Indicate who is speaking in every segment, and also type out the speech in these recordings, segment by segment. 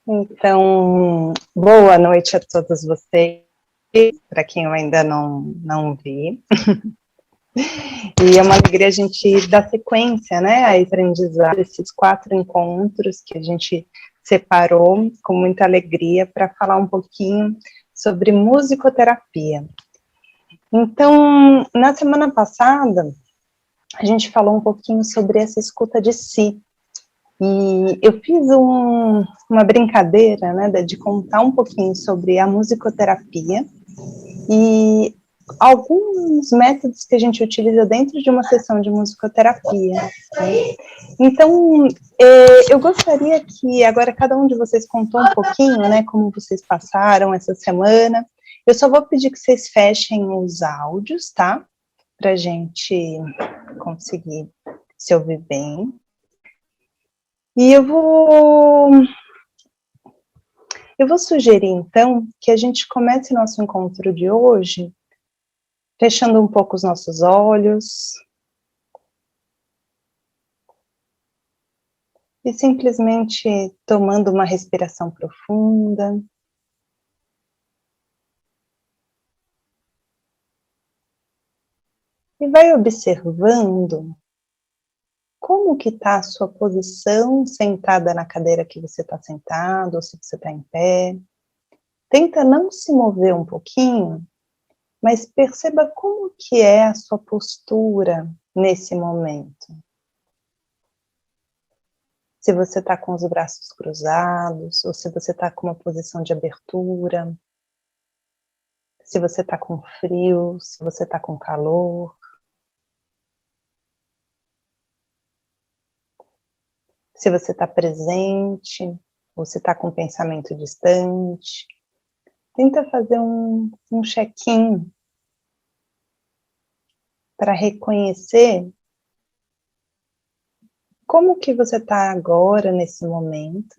Speaker 1: Então, boa noite a todos vocês, para quem eu ainda não vi. E é uma alegria a gente dar sequência, né, a aprendizado, esses 4 encontros que a gente separou com muita alegria para falar um pouquinho sobre musicoterapia. Então, na semana passada, a gente falou um pouquinho sobre essa escuta de si. E eu fiz uma brincadeira, né, de contar um pouquinho sobre a musicoterapia e alguns métodos que a gente utiliza dentro de uma sessão de musicoterapia. Né? Então, eu gostaria que agora cada um de vocês contou um pouquinho, né, como vocês passaram essa semana. Eu só vou pedir que vocês fechem os áudios, tá? Para a gente conseguir se ouvir bem. E eu vou sugerir, então, que a gente comece nosso encontro de hoje fechando um pouco os nossos olhos e simplesmente tomando uma respiração profunda. E vai observando como que está a sua posição sentada na cadeira que você está sentado, ou se você está em pé. Tenta não se mover um pouquinho, mas perceba como que é a sua postura nesse momento. Se você está com os braços cruzados, ou se você está com uma posição de abertura, se você está com frio, se você está com calor. Se você está presente, ou se está com pensamento distante. Tenta fazer um check-in para reconhecer como que você está agora, nesse momento.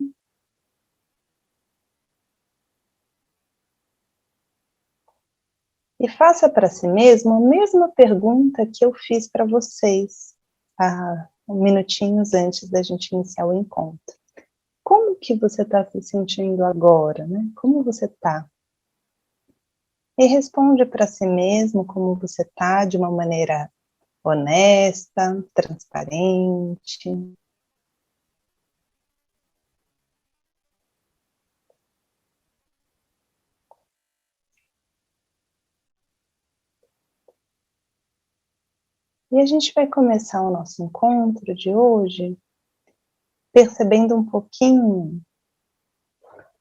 Speaker 1: E faça para si mesmo a mesma pergunta que eu fiz para vocês, há minutinhos antes da gente iniciar o encontro. Como que você está se sentindo agora, né? Como você está? E responde para si mesmo como você está, de uma maneira honesta, transparente. E a gente vai começar o nosso encontro de hoje percebendo um pouquinho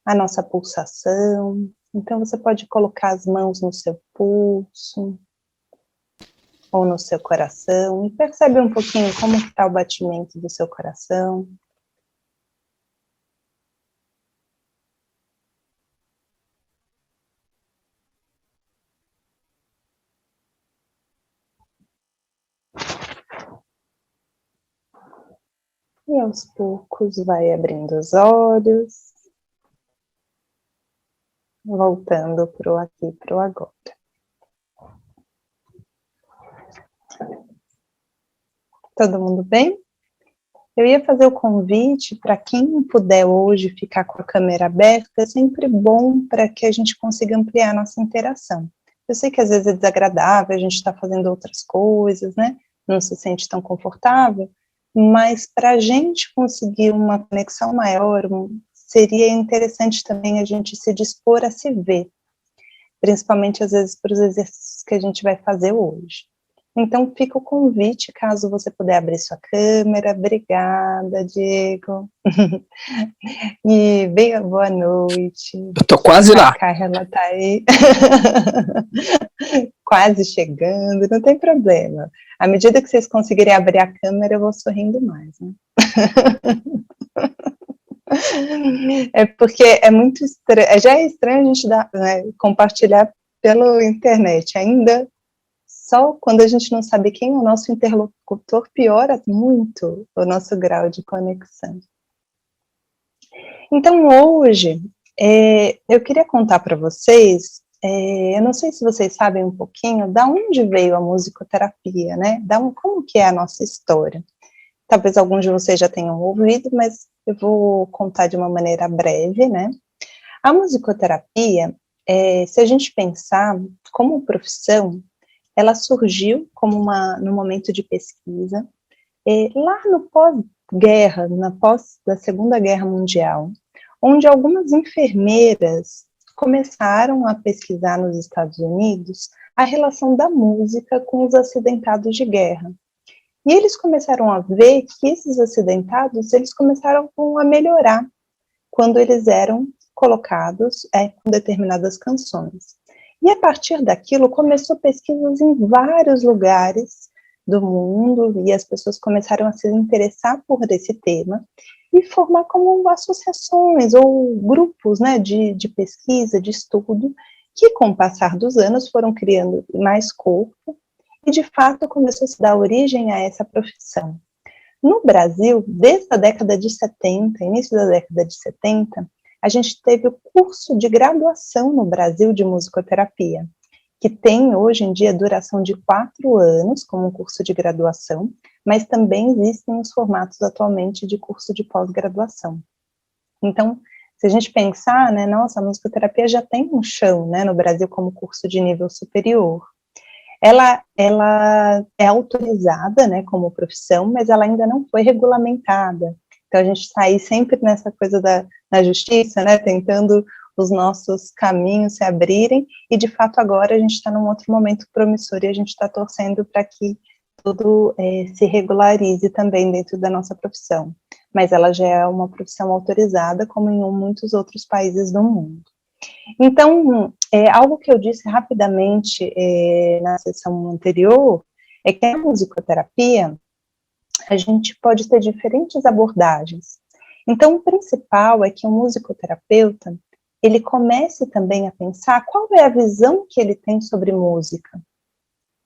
Speaker 1: a nossa pulsação. Então você pode colocar as mãos no seu pulso ou no seu coração e percebe um pouquinho como está o batimento do seu coração. E aos poucos vai abrindo os olhos, voltando para o aqui e para o agora. Todo mundo bem? Eu ia fazer o convite para quem puder hoje ficar com a câmera aberta, é sempre bom para que a gente consiga ampliar a nossa interação. Eu sei que às vezes é desagradável, a gente está fazendo outras coisas, né? Não se sente tão confortável, mas para a gente conseguir uma conexão maior, seria interessante também a gente se dispor a se ver, principalmente às vezes para os exercícios que a gente vai fazer hoje. Então, fica o convite, caso você puder abrir sua câmera. Obrigada, Diego. E bem, boa noite.
Speaker 2: Eu tô quase lá.
Speaker 1: A Carla tá aí. Quase chegando, não tem problema. À medida que vocês conseguirem abrir a câmera, eu vou sorrindo mais, né? É porque é muito estranho, já é estranho a gente compartilhar pela internet, ainda só quando a gente não sabe quem é o nosso interlocutor, piora muito o nosso grau de conexão. Então, hoje, eu queria contar para vocês, eu não sei se vocês sabem um pouquinho, da onde veio a musicoterapia, né? Como que é a nossa história. talvez alguns de vocês já tenham ouvido, mas eu vou contar de uma maneira breve, né? A musicoterapia, se a gente pensar como profissão, ela surgiu como no momento de pesquisa, lá no pós-guerra, da Segunda Guerra Mundial, onde algumas enfermeiras começaram a pesquisar nos Estados Unidos a relação da música com os acidentados de guerra. E eles começaram a ver que esses acidentados, eles começaram a melhorar quando eles eram colocados com determinadas canções. E a partir daquilo, começou pesquisas em vários lugares do mundo, e as pessoas começaram a se interessar por esse tema, e formar como associações ou grupos, né, de pesquisa, de estudo, que com o passar dos anos foram criando mais corpo, e de fato começou a se dar origem a essa profissão. No Brasil, desde a década de 70, início da década de 70, a gente teve o curso de graduação no Brasil de musicoterapia, que tem hoje em dia duração de 4 anos como um curso de graduação, mas também existem os formatos atualmente de curso de pós-graduação. Então, se a gente pensar, né, nossa, a musicoterapia já tem um chão, né, no Brasil como curso de nível superior. Ela é autorizada, né, como profissão, mas ela ainda não foi regulamentada. Então, a gente está aí sempre nessa coisa da justiça, né, tentando os nossos caminhos se abrirem, e de fato agora a gente está num outro momento promissor, e a gente está torcendo para que tudo se regularize também dentro da nossa profissão. Mas ela já é uma profissão autorizada, como em muitos outros países do mundo. Então, algo que eu disse rapidamente na sessão anterior, é que a musicoterapia, a gente pode ter diferentes abordagens. Então, o principal é que o musicoterapeuta, ele comece também a pensar qual é a visão que ele tem sobre música,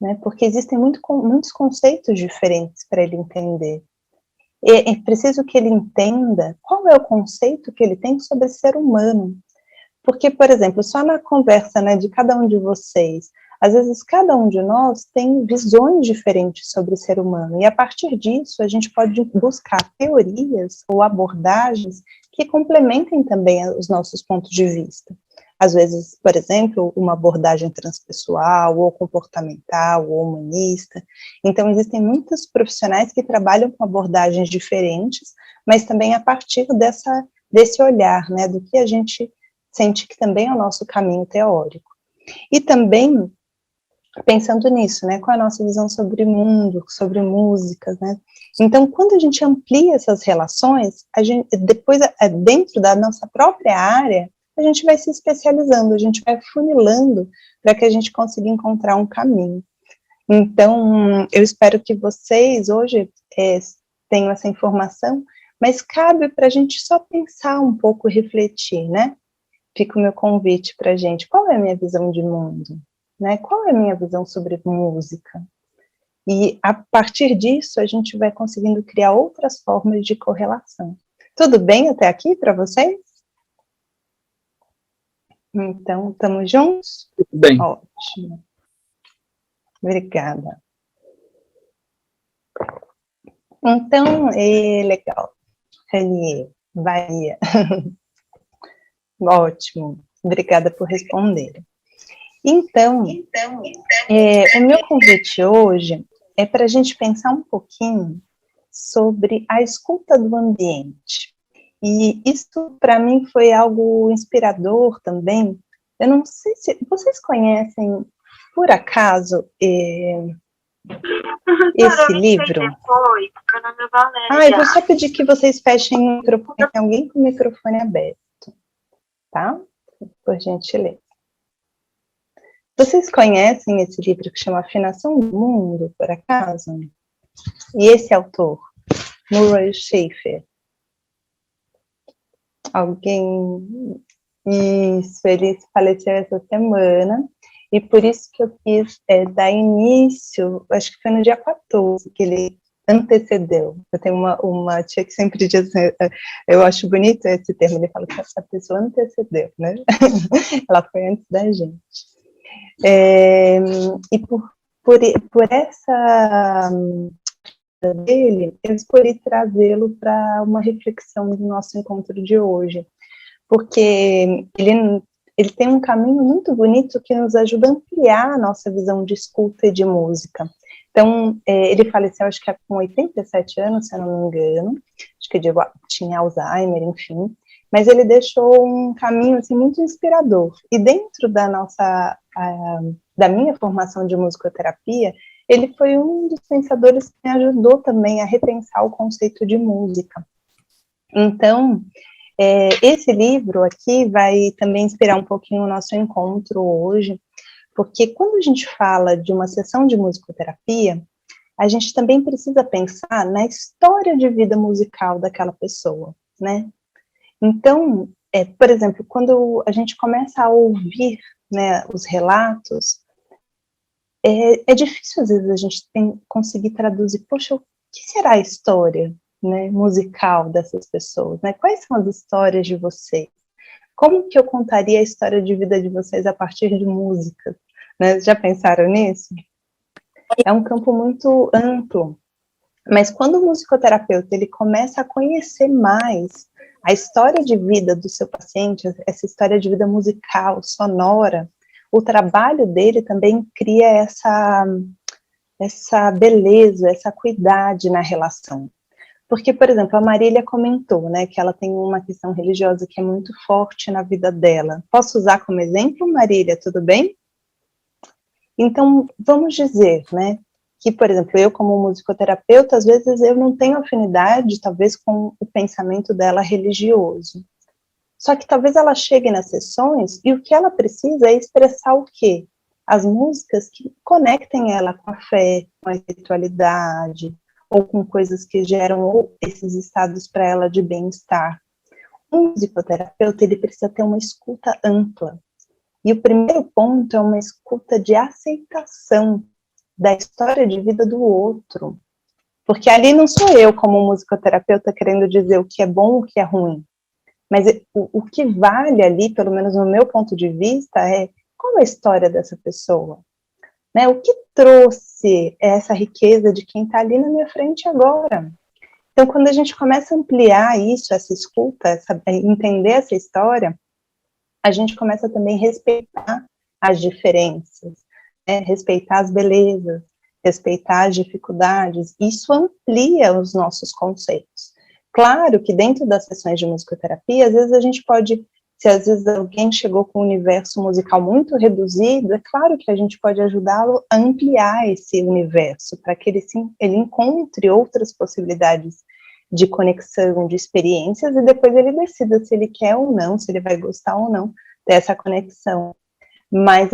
Speaker 1: né? Porque existem muitos conceitos diferentes para ele entender. É preciso que ele entenda qual é o conceito que ele tem sobre ser humano. Porque, por exemplo, só na conversa, né, de cada um de vocês, às vezes cada um de nós tem visões diferentes sobre o ser humano, e a partir disso a gente pode buscar teorias ou abordagens que complementem também os nossos pontos de vista. Às vezes, por exemplo, uma abordagem transpessoal, ou comportamental, ou humanista. Então, existem muitos profissionais que trabalham com abordagens diferentes, mas também a partir desse olhar, né, do que a gente sente que também é o nosso caminho teórico. E também, pensando nisso, né, qual é a nossa visão sobre mundo, sobre músicas, né? Então, quando a gente amplia essas relações, a gente, depois, dentro da nossa própria área, a gente vai se especializando, a gente vai funilando para que a gente consiga encontrar um caminho. Então, eu espero que vocês hoje tenham essa informação, mas cabe para a gente só pensar um pouco, refletir, né? Fica o meu convite para a gente. Qual é a minha visão de mundo? Né? Qual é a minha visão sobre música? E a partir disso, a gente vai conseguindo criar outras formas de correlação. Tudo bem até aqui para vocês? Então, estamos juntos?
Speaker 2: Tudo bem.
Speaker 1: Ótimo. Obrigada. Então, legal. Renier, Bahia. Ótimo. Obrigada por responder. Então, o meu convite hoje é para a gente pensar um pouquinho sobre a escuta do ambiente. E isso, para mim, foi algo inspirador também. Eu não sei se vocês conhecem, por acaso, esse livro? Eu vou só pedir que vocês fechem o microfone, tem alguém com o microfone aberto, tá? Por gentileza. Vocês conhecem esse livro que chama Afinação do Mundo, por acaso? E esse autor, Murray Schafer. Alguém... Isso, ele faleceu essa semana, e por isso que eu quis dar início, acho que foi no dia 14 que ele antecedeu. Eu tenho uma tia que sempre diz assim, eu acho bonito esse termo, ele fala que essa pessoa antecedeu, né? Ela foi antes da gente. E por essa dele, eu escolhi trazê-lo para uma reflexão do nosso encontro de hoje, porque ele tem um caminho muito bonito que nos ajuda a ampliar a nossa visão de escuta e de música. Então, ele faleceu, acho que com 87 anos, se eu não me engano, acho que tinha Alzheimer, enfim, mas ele deixou um caminho, assim, muito inspirador. E dentro da da minha formação de musicoterapia, ele foi um dos pensadores que me ajudou também a repensar o conceito de música. Então, esse livro aqui vai também inspirar um pouquinho o nosso encontro hoje, porque quando a gente fala de uma sessão de musicoterapia, a gente também precisa pensar na história de vida musical daquela pessoa, né? Então, por exemplo, quando a gente começa a ouvir, né, os relatos, é difícil às vezes a gente conseguir traduzir, poxa, o que será a história, né, musical dessas pessoas, né? Quais são as histórias de vocês? Como que eu contaria a história de vida de vocês a partir de música? Né? Já pensaram nisso? É um campo muito amplo, mas quando o musicoterapeuta ele começa a conhecer mais a história de vida do seu paciente, essa história de vida musical, sonora, o trabalho dele também cria essa beleza, essa acuidade na relação. Porque, por exemplo, a Marília comentou, né, que ela tem uma questão religiosa que é muito forte na vida dela. Posso usar como exemplo, Marília, tudo bem? Então, vamos dizer, né, que, por exemplo, eu como musicoterapeuta, às vezes eu não tenho afinidade, talvez, com o pensamento dela religioso. Só que talvez ela chegue nas sessões e o que ela precisa é expressar o quê? As músicas que conectem ela com a fé, com a espiritualidade, ou com coisas que geram esses estados para ela de bem-estar. Um musicoterapeuta, ele precisa ter uma escuta ampla. E o primeiro ponto é uma escuta de aceitação da história de vida do outro. Porque ali não sou eu, como musicoterapeuta, querendo dizer o que é bom, o que é ruim. Mas o que vale ali, pelo menos no meu ponto de vista, é qual é a história dessa pessoa? Né? O que trouxe essa riqueza de quem está ali na minha frente agora? Então, quando a gente começa a ampliar isso, essa escuta, entender essa história, a gente começa também a respeitar as diferenças, né? Respeitar as belezas, respeitar as dificuldades. Isso amplia os nossos conceitos. Claro que dentro das sessões de musicoterapia, às vezes a gente pode, se às vezes alguém chegou com um universo musical muito reduzido, é claro que a gente pode ajudá-lo a ampliar esse universo, para que ele encontre outras possibilidades de conexão, de experiências, e depois ele decida se ele quer ou não, se ele vai gostar ou não dessa conexão. Mas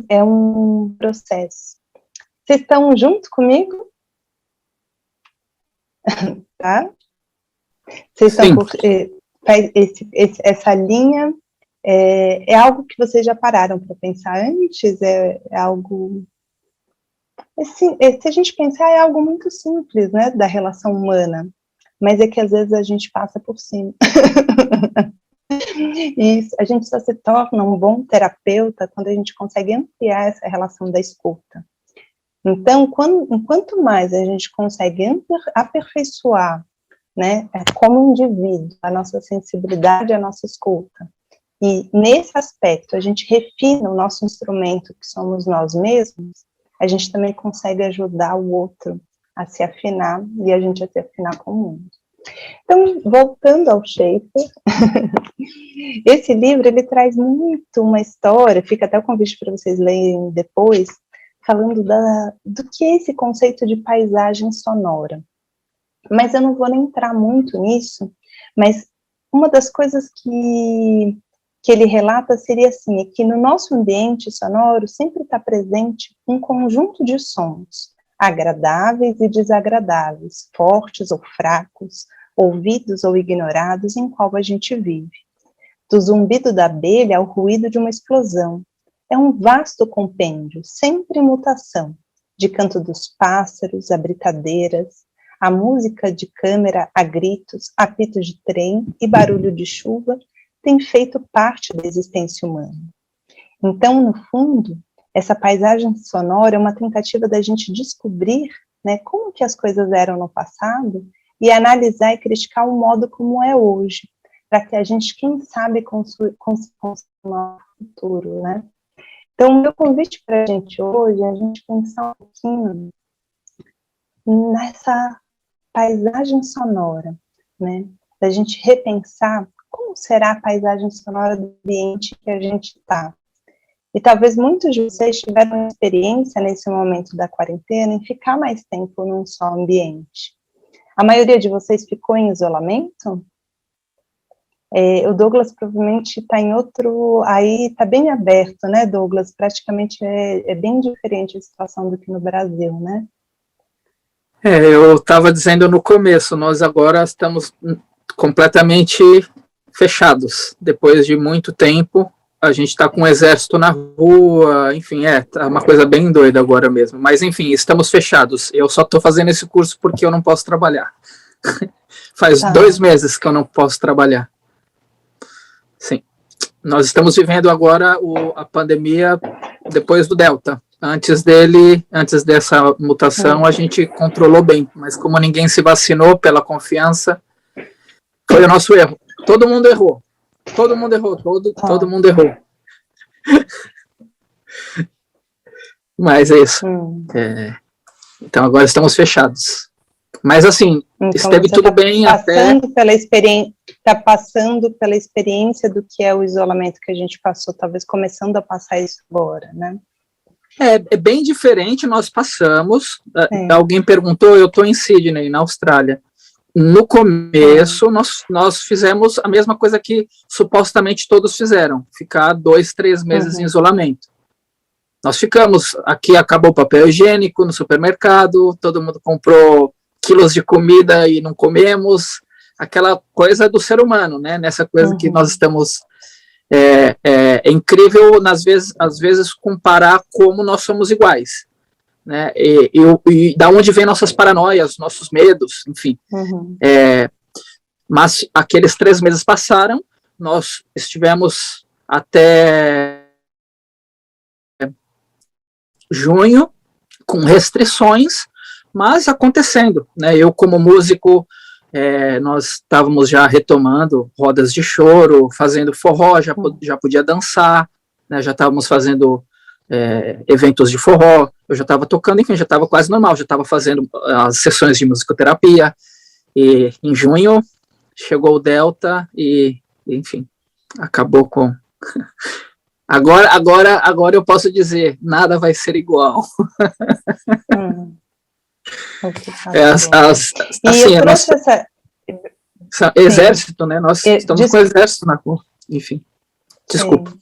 Speaker 1: é um processo. Vocês estão junto comigo? Tá? Vocês estão por, essa linha é algo que vocês já pararam para pensar antes? É algo assim, se a gente pensar, é algo muito simples, né, da relação humana, mas é que às vezes a gente passa por cima. E a gente só se torna um bom terapeuta quando a gente consegue ampliar essa relação da escuta. Então, quanto mais a gente consegue aperfeiçoar, né, como indivíduo, a nossa sensibilidade, a nossa escuta, e nesse aspecto a gente refina o nosso instrumento, que somos nós mesmos, a gente também consegue ajudar o outro a se afinar e a gente a se afinar com o mundo. Então, voltando ao Schaeffer, esse livro, ele traz muito uma história, fica até o convite para vocês lerem depois, falando do que é esse conceito de paisagem sonora. Mas eu não vou nem entrar muito nisso, mas uma das coisas que ele relata seria assim, é que no nosso ambiente sonoro sempre está presente um conjunto de sons, agradáveis e desagradáveis, fortes ou fracos, ouvidos ou ignorados, em qual a gente vive. Do zumbido da abelha ao ruído de uma explosão. É um vasto compêndio, sempre em mutação, de canto dos pássaros a britadeiras, a música de câmera a gritos, apito de trem e barulho de chuva tem feito parte da existência humana. Então, no fundo, essa paisagem sonora é uma tentativa da gente descobrir, né, como que as coisas eram no passado, e analisar e criticar o modo como é hoje, para que a gente, quem sabe, construa um futuro, né. Então, o meu convite para a gente hoje é a gente pensar um pouquinho nessa paisagem sonora, né, da gente repensar como será a paisagem sonora do ambiente que a gente está. E talvez muitos de vocês tiveram experiência nesse momento da quarentena em ficar mais tempo num só ambiente. A maioria de vocês ficou em isolamento? O Douglas provavelmente está em outro, aí está bem aberto, né, Douglas? Praticamente é bem diferente a situação do que no Brasil, né?
Speaker 2: Eu estava dizendo no começo, nós agora estamos completamente fechados. Depois de muito tempo, a gente está com o exército na rua, enfim, tá uma coisa bem doida agora mesmo. Mas, enfim, estamos fechados. Eu só estou fazendo esse curso porque eu não posso trabalhar. Faz 2 meses que eu não posso trabalhar. Sim. Nós estamos vivendo agora a pandemia depois do Delta. Antes dessa mutação, a gente controlou bem, mas como ninguém se vacinou pela confiança, foi o nosso erro. Todo mundo errou. Todo mundo errou. Mas é isso. Então agora estamos fechados. Mas assim, então, esteve tudo bem até...
Speaker 1: Está passando pela experiência do que é o isolamento que a gente passou, talvez começando a passar isso agora, né?
Speaker 2: É bem diferente, nós passamos. Alguém perguntou, eu estou em Sydney, na Austrália. No começo, nós fizemos a mesma coisa que supostamente todos fizeram, ficar 2, 3 meses em isolamento. Nós ficamos, aqui acabou o papel higiênico no supermercado, todo mundo comprou quilos de comida e não comemos, aquela coisa do ser humano, né? Nessa coisa que nós estamos... É incrível, às vezes, comparar como nós somos iguais, né? E da onde vem nossas paranoias, nossos medos, enfim. Mas aqueles 3 meses passaram, nós estivemos até junho com restrições, mas acontecendo, né? Eu, como músico, nós estávamos já retomando rodas de choro, fazendo forró, já podia dançar, né? Já estávamos fazendo eventos de forró, eu já estava tocando, enfim, já estava quase normal, já estava fazendo as sessões de musicoterapia, e em junho chegou o Delta e enfim, acabou com... Agora eu posso dizer, nada vai ser igual. Exército, né? Nós estamos com o exército na rua, enfim. Desculpa.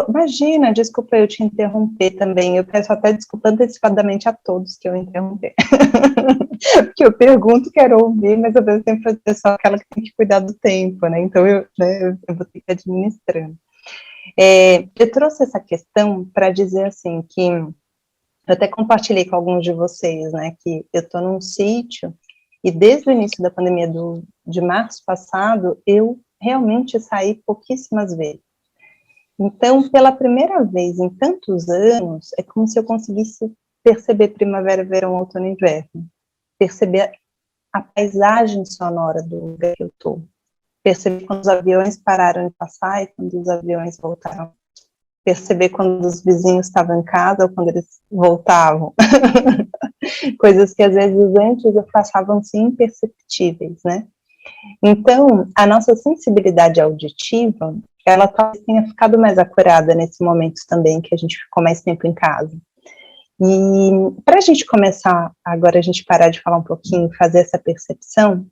Speaker 1: Imagina, desculpa eu te interromper também, eu peço até desculpa antecipadamente a todos que eu interromper, porque eu pergunto, quero ouvir, mas ao mesmo tempo eu sou aquela que tem que cuidar do tempo, né, então eu vou ter que ir administrando. Eu trouxe essa questão para dizer assim, que eu até compartilhei com alguns de vocês, né, que eu estou num sítio, e desde o início da pandemia de março passado, eu realmente saí pouquíssimas vezes. Então, pela primeira vez em tantos anos, é como se eu conseguisse perceber primavera, verão, outono e inverno. Perceber a paisagem sonora do lugar que eu estou. Perceber quando os aviões pararam de passar e quando os aviões voltaram. Perceber quando os vizinhos estavam em casa ou quando eles voltavam. Coisas que às vezes antes passavam-se imperceptíveis, né? Então, a nossa sensibilidade auditiva, ela talvez tenha ficado mais acurada nesse momento também, que a gente ficou mais tempo em casa. E para a gente começar, agora a gente parar de falar um pouquinho, fazer essa percepção,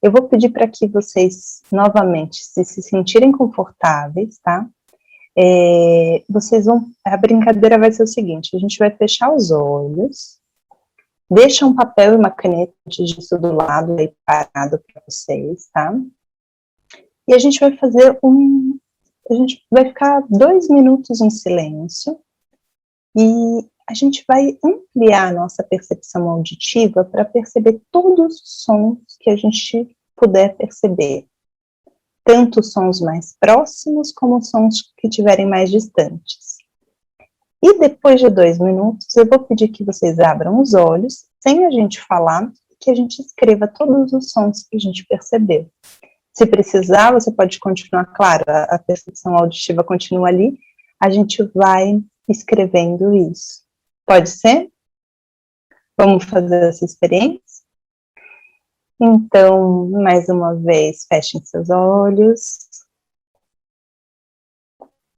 Speaker 1: eu vou pedir para que vocês, novamente, se sentirem confortáveis, tá? A brincadeira vai ser o seguinte, a gente vai fechar os olhos, deixa um papel e uma caneta disso do lado aí parado para vocês, tá? E a gente vai fazer a gente vai ficar 2 minutos em silêncio e a gente vai ampliar a nossa percepção auditiva para perceber todos os sons que a gente puder perceber. Tanto os sons mais próximos como os sons que estiverem mais distantes. E depois de 2 minutos, eu vou pedir que vocês abram os olhos, sem a gente falar, que a gente escreva todos os sons que a gente percebeu. Se precisar, você pode continuar, claro, a percepção auditiva continua ali, a gente vai escrevendo isso. Pode ser? Vamos fazer essa experiência? Então, mais uma vez, fechem seus olhos.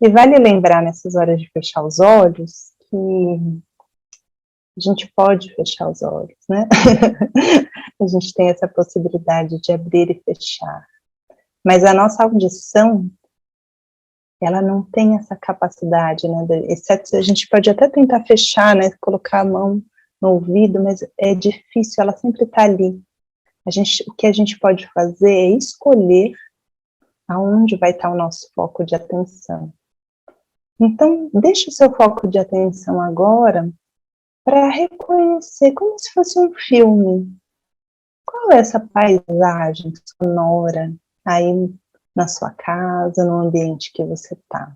Speaker 1: E vale lembrar nessas horas de fechar os olhos que a gente pode fechar os olhos, né? A gente tem essa possibilidade de abrir e fechar. Mas a nossa audição, ela não tem essa capacidade, né? Exceto a gente pode até tentar fechar, né? Colocar a mão no ouvido, mas é difícil, ela sempre está ali. O que a gente pode fazer é escolher aonde vai estar o nosso foco de atenção. Então, deixe o seu foco de atenção agora para reconhecer como se fosse um filme. Qual é essa paisagem sonora aí na sua casa, no ambiente que você está?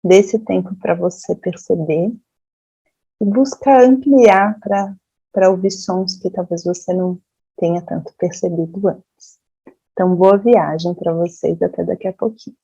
Speaker 1: Dê esse tempo para você perceber e busca ampliar para ouvir sons que talvez você não tenha tanto percebido antes. Então, boa viagem para vocês, até daqui a pouquinho.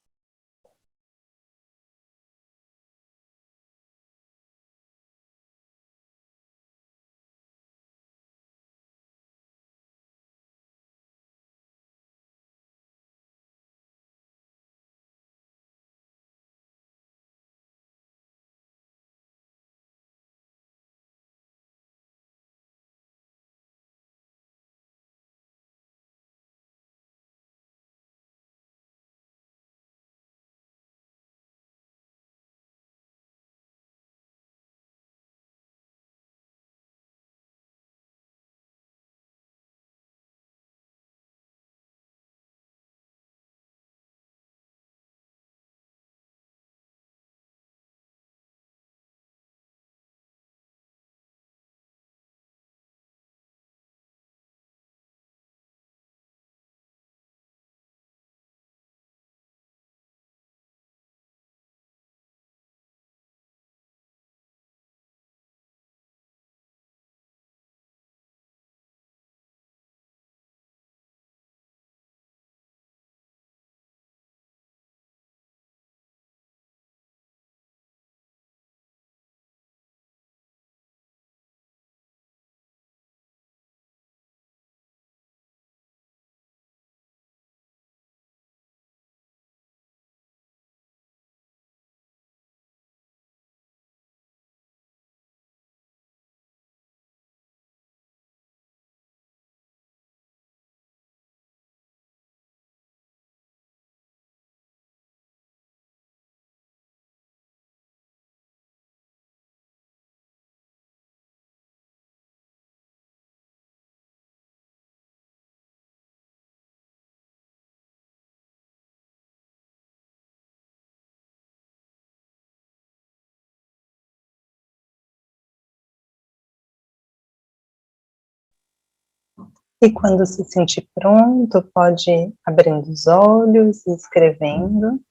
Speaker 1: E quando se sentir pronto, pode ir abrindo os olhos e escrevendo.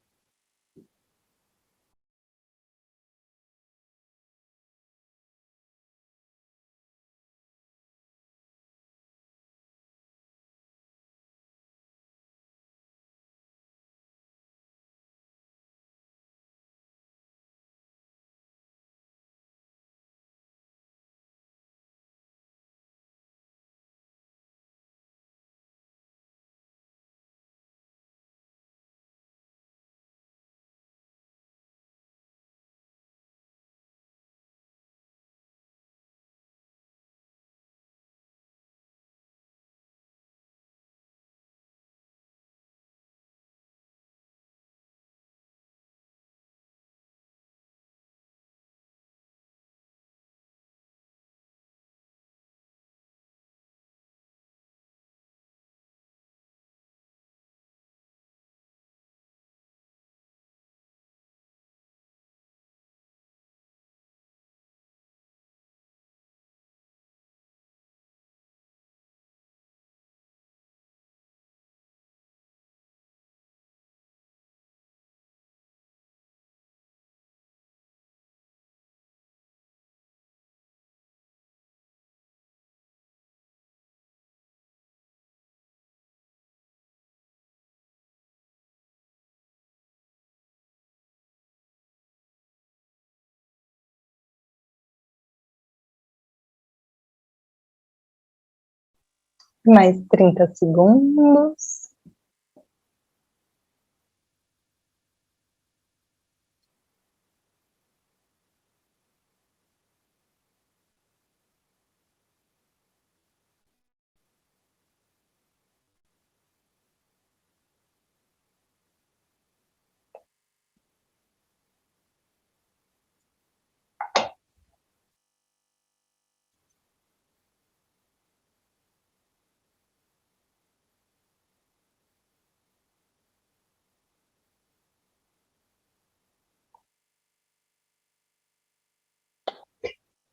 Speaker 1: Mais 30 segundos.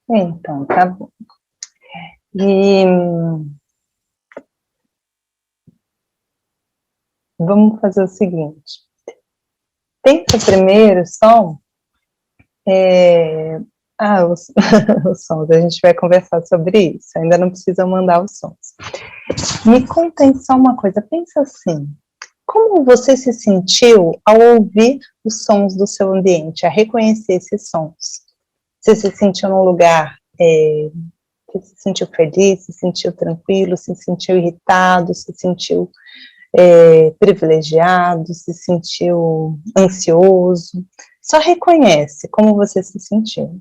Speaker 1: Então, tá bom. E vamos fazer o seguinte. Tenta primeiro o som. Os, os sons, a gente vai conversar sobre isso. Ainda não precisa mandar os sons. Me contem só uma coisa, pensa assim. Como você se sentiu ao ouvir os sons do seu ambiente, a reconhecer esses sons? Você se sentiu num lugar, você se sentiu feliz, se sentiu tranquilo, se sentiu irritado, se sentiu privilegiado, se sentiu ansioso? Só reconhece como você se sentiu.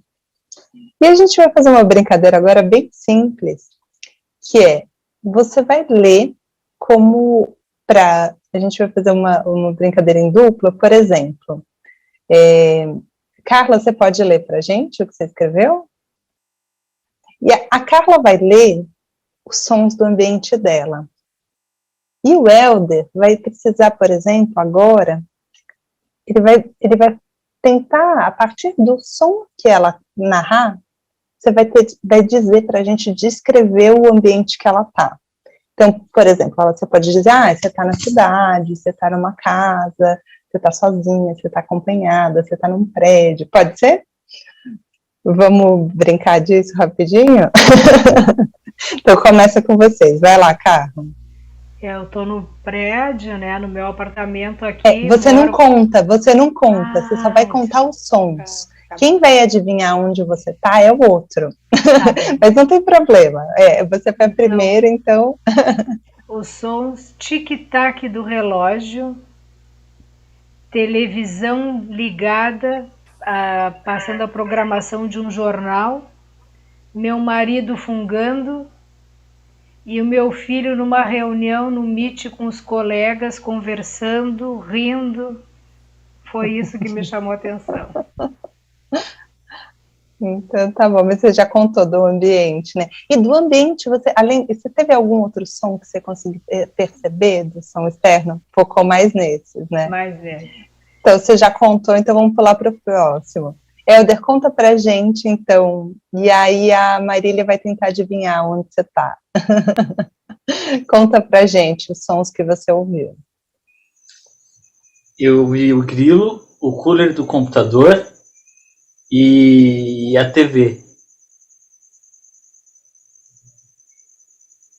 Speaker 1: E a gente vai fazer uma brincadeira agora bem simples, que é, você vai ler como a gente vai fazer uma brincadeira em dupla, por exemplo. Carla, você pode ler para a gente o que você escreveu? E a Carla vai ler os sons do ambiente dela. E o Helder vai precisar, por exemplo, agora, ele vai tentar, a partir do som que ela narrar, você vai dizer para a gente descrever o ambiente que ela está. Então, por exemplo, você pode dizer, você está na cidade, você está numa casa, você está sozinha, você está acompanhada, você está num prédio, pode ser? Vamos brincar disso rapidinho? Então, começa com vocês. Vai lá, Carla.
Speaker 3: Eu estou no prédio, né, no meu apartamento aqui.
Speaker 1: Você não conta, você só vai contar os sons. Tá. Quem vai adivinhar onde você está é o outro. Tá. Mas não tem problema, você foi primeiro, então...
Speaker 3: Os sons tic-tac do relógio, televisão ligada, passando a programação de um jornal, meu marido fungando e o meu filho numa reunião no Meet com os colegas, conversando, rindo. Foi isso que me chamou a atenção.
Speaker 1: Então, tá bom, mas você já contou do ambiente, né? E do ambiente, você teve algum outro som que você conseguiu perceber do som externo? Focou mais nesses, né?
Speaker 3: Mais nesses.
Speaker 1: Então, você já contou, então vamos pular para o próximo. Helder, conta pra gente, então, e aí a Marília vai tentar adivinhar onde você está. Conta pra gente os sons que você ouviu.
Speaker 4: Eu ouvi o grilo, o cooler do computador e a TV.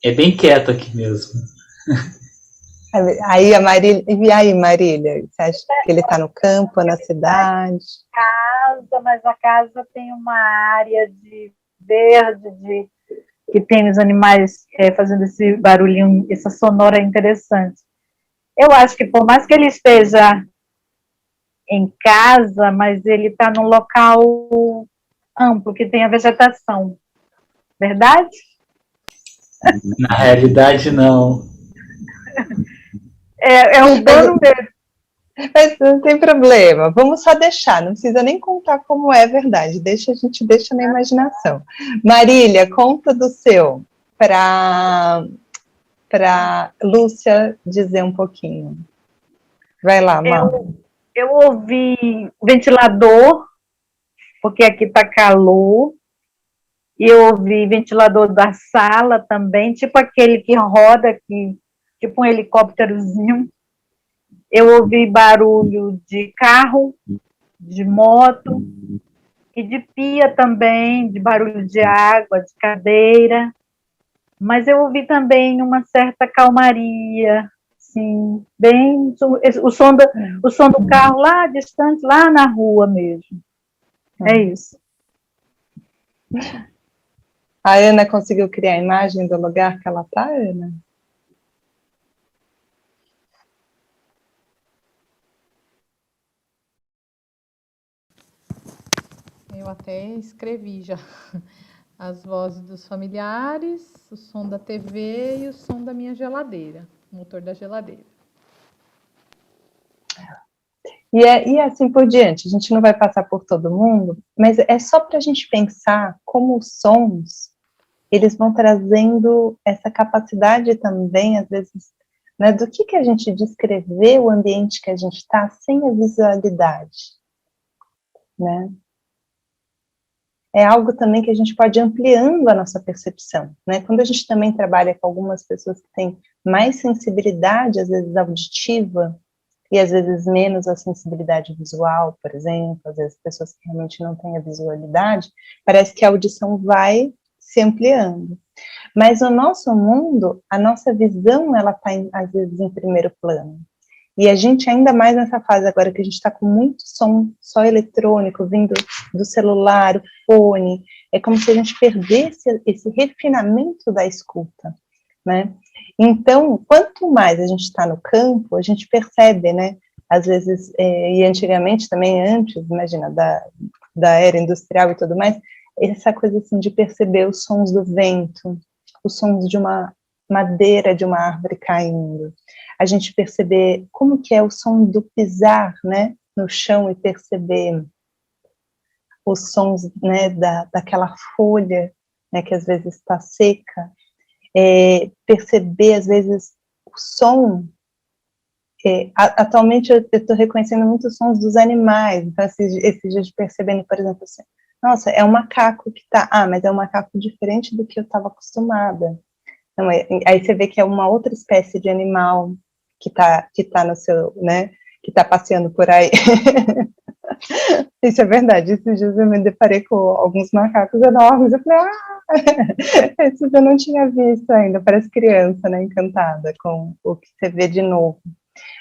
Speaker 4: É bem quieto aqui mesmo.
Speaker 1: Aí a Marília, e aí Marília, você acha que ele está no campo, na cidade?
Speaker 5: Casa, mas a casa tem uma área de verde, que tem os animais fazendo esse barulhinho, essa sonora interessante. Eu acho que por mais que ele esteja em casa, mas ele está num local amplo, que tem a vegetação. Verdade?
Speaker 4: Na realidade, não.
Speaker 5: É um dono mesmo.
Speaker 1: Mas não tem problema, vamos só deixar, não precisa nem contar como é verdade, a gente deixa na imaginação. Marília, conta do seu, para Lúcia dizer um pouquinho. Vai lá, Mar.
Speaker 5: Eu ouvi ventilador, porque aqui está calor, e eu ouvi ventilador da sala também, tipo aquele que roda aqui, tipo um helicópterozinho. Eu ouvi barulho de carro, de moto, e de pia também, de barulho de água, de cadeira. Mas eu ouvi também uma certa calmaria, assim, bem... O som do carro lá distante, lá na rua mesmo. É isso.
Speaker 1: A Ana conseguiu criar a imagem do lugar que ela está, Ana?
Speaker 6: Eu até escrevi já as vozes dos familiares, o som da TV e o som da minha geladeira, o motor da geladeira.
Speaker 1: E assim por diante, a gente não vai passar por todo mundo, mas é só para a gente pensar como os sons, eles vão trazendo essa capacidade também, às vezes, né, do que a gente descrever o ambiente que a gente está sem a visualidade, né? É algo também que a gente pode ir ampliando a nossa percepção, né? Quando a gente também trabalha com algumas pessoas que têm mais sensibilidade, às vezes auditiva, e às vezes menos a sensibilidade visual, por exemplo, às vezes pessoas que realmente não têm a visualidade, parece que a audição vai se ampliando. Mas no nosso mundo, a nossa visão, ela está, às vezes, em primeiro plano. E a gente, ainda mais nessa fase agora, que a gente está com muito som só eletrônico, vindo do celular, o fone, é como se a gente perdesse esse refinamento da escuta, né? Então, quanto mais a gente está no campo, a gente percebe, né? Às vezes, e antigamente também, antes, imagina, da era industrial e tudo mais, essa coisa assim de perceber os sons do vento, os sons de uma madeira de uma árvore caindo, a gente perceber como que é o som do pisar, né, no chão, e perceber os sons, né, daquela folha, né, que às vezes está seca, perceber às vezes o som. Atualmente eu estou reconhecendo muitos sons dos animais, então esses dias percebendo, por exemplo, assim, nossa, é um macaco que está, mas é um macaco diferente do que eu estava acostumada. Então, aí você vê que é uma outra espécie de animal que tá no seu, né, que está passeando por aí. Isso é verdade, esses dias eu me deparei com alguns macacos enormes, eu falei, esses eu não tinha visto ainda, parece criança, né, encantada com o que você vê de novo.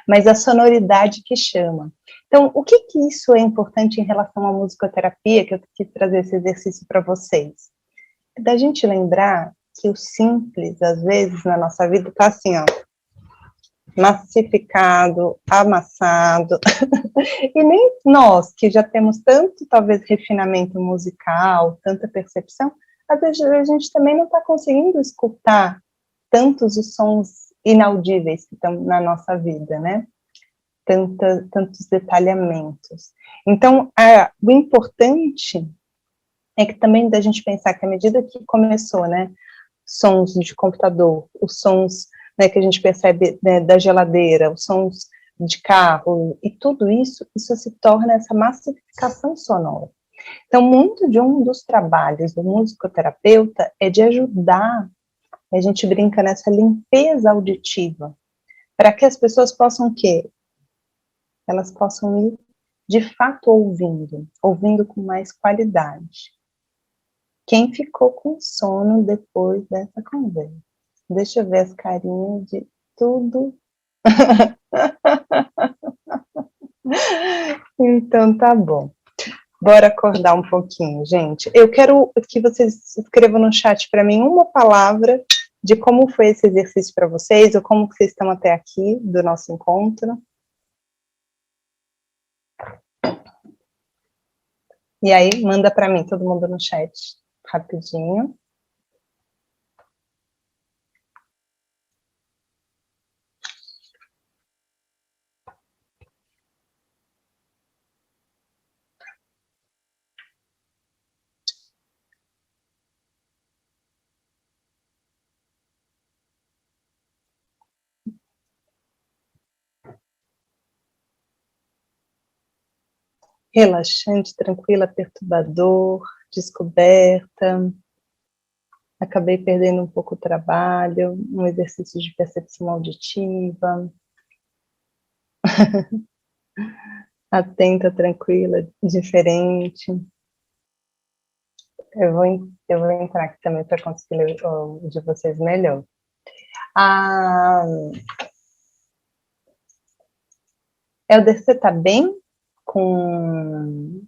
Speaker 1: Mas a sonoridade que chama. Então, o que isso é importante em relação à musicoterapia, que eu quis trazer esse exercício para vocês? Da gente lembrar que o simples, às vezes, na nossa vida, está assim, ó, massificado, amassado, e nem nós, que já temos tanto, talvez, refinamento musical, tanta percepção, às vezes a gente também não está conseguindo escutar tantos os sons inaudíveis que estão na nossa vida, né? Tantos detalhamentos. Então, o importante é que também da gente pensar que à medida que começou, né, sons de computador, os sons, né, que a gente percebe, né, da geladeira, os sons de carro, e tudo isso se torna essa massificação sonora. Então, muito de um dos trabalhos do musicoterapeuta é de ajudar, a gente brinca nessa limpeza auditiva, para que as pessoas possam o quê? Elas possam ir, de fato, ouvindo com mais qualidade. Quem ficou com sono depois dessa conversa? Deixa eu ver as carinhas de tudo. Então, tá bom. Bora acordar um pouquinho, gente. Eu quero que vocês escrevam no chat para mim uma palavra de como foi esse exercício para vocês, ou como vocês estão até aqui do nosso encontro. E aí, manda para mim, todo mundo no chat, rapidinho. Relaxante, tranquila, perturbador, descoberta. Acabei perdendo um pouco o trabalho, um exercício de percepção auditiva. Atenta, tranquila, diferente. Eu vou entrar aqui também para conseguir ler o de vocês melhor. Helder, você está bem com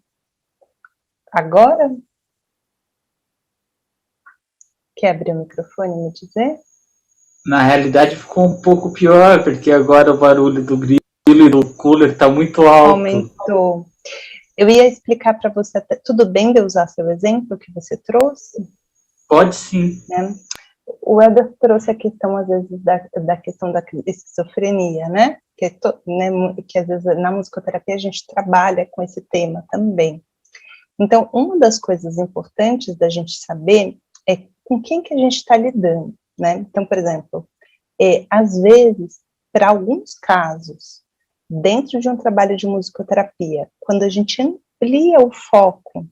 Speaker 1: agora? Quer abrir o microfone e me dizer?
Speaker 4: Na realidade ficou um pouco pior, porque agora o barulho do grilo e do cooler está muito alto.
Speaker 1: Aumentou. Eu ia explicar para você, tudo bem de eu usar seu exemplo que você trouxe?
Speaker 4: Pode sim.
Speaker 1: Né? O Helder trouxe a questão, às vezes, da questão da esquizofrenia, né? Que às vezes na musicoterapia a gente trabalha com esse tema também. Então, uma das coisas importantes da gente saber é com quem que a gente está lidando, né? Então, por exemplo, às vezes, para alguns casos, dentro de um trabalho de musicoterapia, quando a gente amplia o foco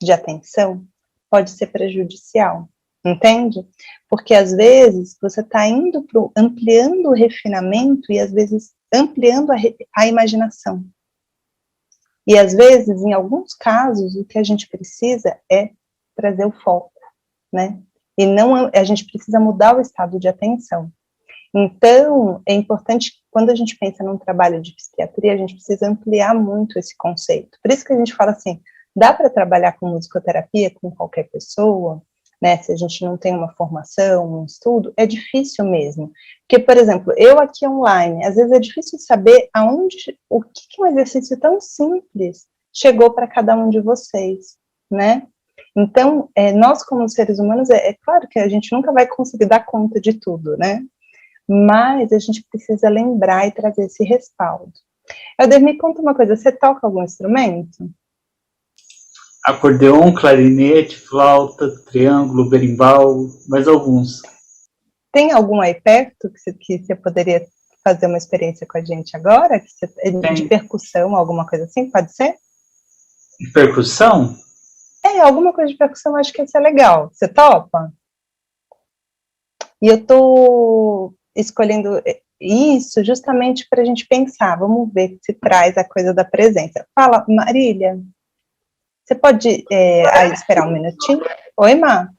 Speaker 1: de atenção, pode ser prejudicial, entende? Porque às vezes você está indo ampliando o refinamento e às vezes ampliando a imaginação. E às vezes, em alguns casos, o que a gente precisa é trazer o foco, né? E não, a gente precisa mudar o estado de atenção. Então, é importante, quando a gente pensa num trabalho de psiquiatria, a gente precisa ampliar muito esse conceito. Por isso que a gente fala assim, dá para trabalhar com musicoterapia com qualquer pessoa, né? Se a gente não tem uma formação, um estudo, é difícil mesmo. Porque, por exemplo, eu aqui online, às vezes é difícil saber o que um exercício tão simples chegou para cada um de vocês, né? Então, nós como seres humanos, é claro que a gente nunca vai conseguir dar conta de tudo, né? Mas a gente precisa lembrar e trazer esse respaldo. Helder, me conta uma coisa, você toca algum instrumento?
Speaker 4: Acordeon, clarinete, flauta, triângulo, berimbau, mais alguns.
Speaker 1: Tem algum aí perto que você poderia fazer uma experiência com a gente agora? De percussão, alguma coisa assim, pode ser?
Speaker 4: Percussão?
Speaker 1: Alguma coisa de percussão, acho que isso é legal. Você topa? E eu tô escolhendo isso justamente para a gente pensar, vamos ver se traz a coisa da presença. Fala, Marília, você pode esperar um minutinho? Oi, Má?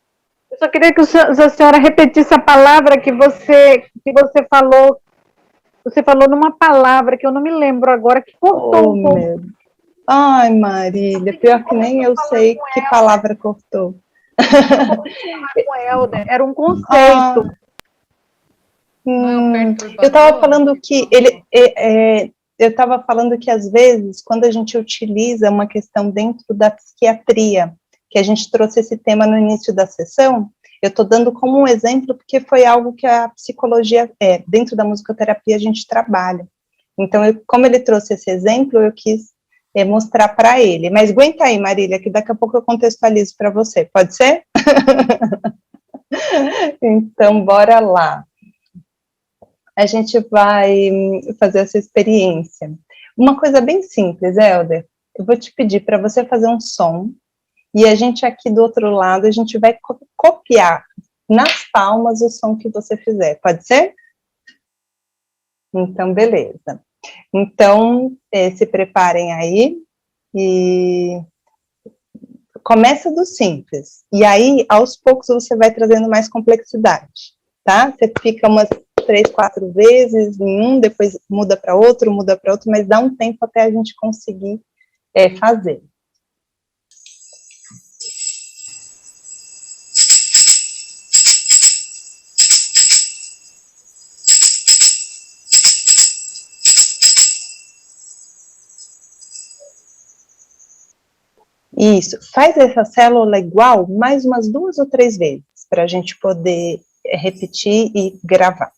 Speaker 5: Eu só queria que a senhora repetisse a palavra que você falou. Você falou numa palavra que eu não me lembro agora, que cortou um pouco.
Speaker 1: Ai, Marília, pior que nem eu sei que palavra cortou.
Speaker 5: Com Helder, era um conceito.
Speaker 1: Eu estava falando que eu estava falando que às vezes, quando a gente utiliza uma questão dentro da psiquiatria, que a gente trouxe esse tema no início da sessão, eu estou dando como um exemplo porque foi algo que a psicologia, dentro da musicoterapia, a gente trabalha. Então, como ele trouxe esse exemplo, eu quis mostrar para ele. Mas aguenta aí, Marília, que daqui a pouco eu contextualizo para você, pode ser? Então, bora lá. A gente vai fazer essa experiência. Uma coisa bem simples, Helder, eu vou te pedir para você fazer um som, e a gente aqui do outro lado, a gente vai copiar nas palmas o som que você fizer, pode ser? Então, beleza. Então, se preparem aí, e começa do simples, e aí, aos poucos, você vai trazendo mais complexidade, tá? Você fica umas 3, 4 vezes em um, depois muda para outro, mas dá um tempo até a gente conseguir fazer. Isso, faz essa célula igual mais umas 2 ou 3 vezes, para a gente poder repetir e gravar.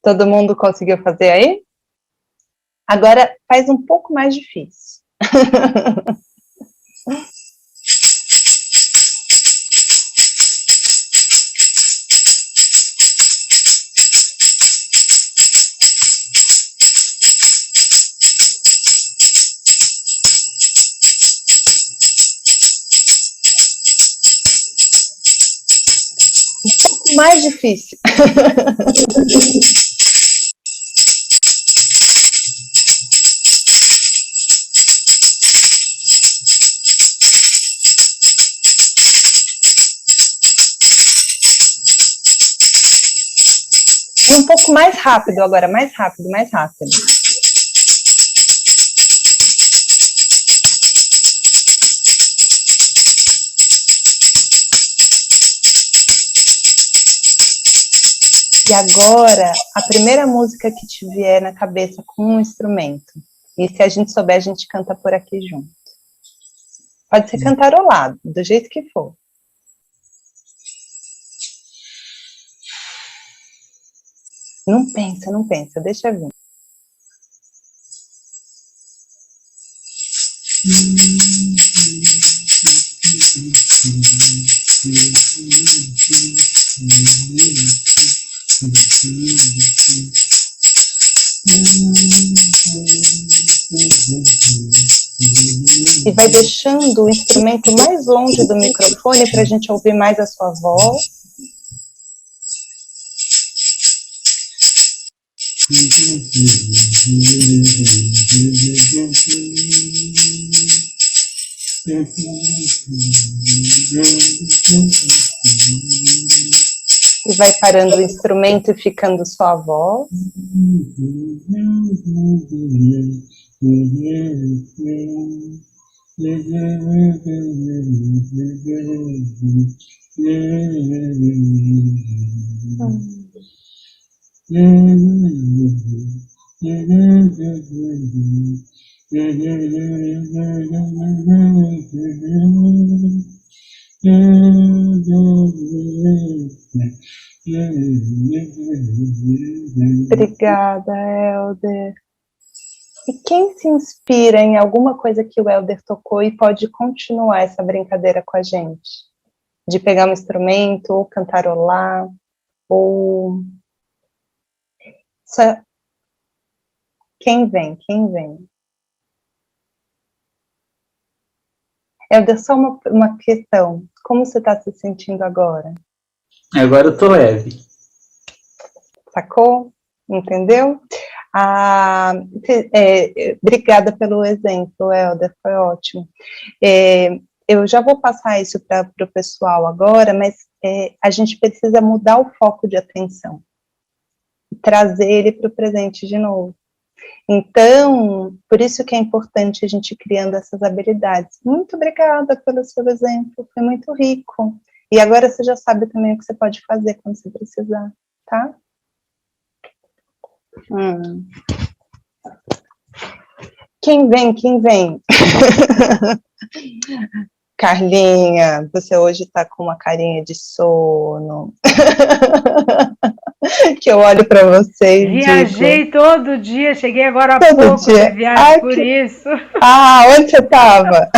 Speaker 1: Todo mundo conseguiu fazer aí? Agora faz um pouco mais difícil. Um pouco mais difícil. E um pouco mais rápido agora, mais rápido, mais rápido. E agora, a primeira música que te vier na cabeça com um instrumento. E se a gente souber, a gente canta por aqui junto. Pode ser cantarolado, do jeito que for. Não pensa, deixa vir. E vai deixando o instrumento mais longe do microfone para a gente ouvir mais a sua voz. E vai parando o instrumento e ficando só a voz. Obrigada, Helder. E quem se inspira em alguma coisa que o Helder tocou e pode continuar essa brincadeira com a gente? De pegar um instrumento, ou cantarolar, ou... Quem vem? Helder, só uma questão. Como você está se sentindo agora?
Speaker 4: Agora eu tô leve.
Speaker 1: Sacou? Entendeu? Obrigada pelo exemplo, Helder, foi ótimo. Eu já vou passar isso para o pessoal agora, mas a gente precisa mudar o foco de atenção. Trazer ele para o presente de novo. Então, por isso que é importante a gente ir criando essas habilidades. Muito obrigada pelo seu exemplo, foi muito rico. E agora você já sabe também o que você pode fazer quando você precisar, tá? Quem vem? Carlinha, você hoje tá com uma carinha de sono. Que eu olho para você e
Speaker 3: Viajei
Speaker 1: digo,
Speaker 3: todo dia, cheguei agora há
Speaker 1: todo
Speaker 3: pouco
Speaker 1: dia.
Speaker 3: de viagem, por isso.
Speaker 1: Onde você estava?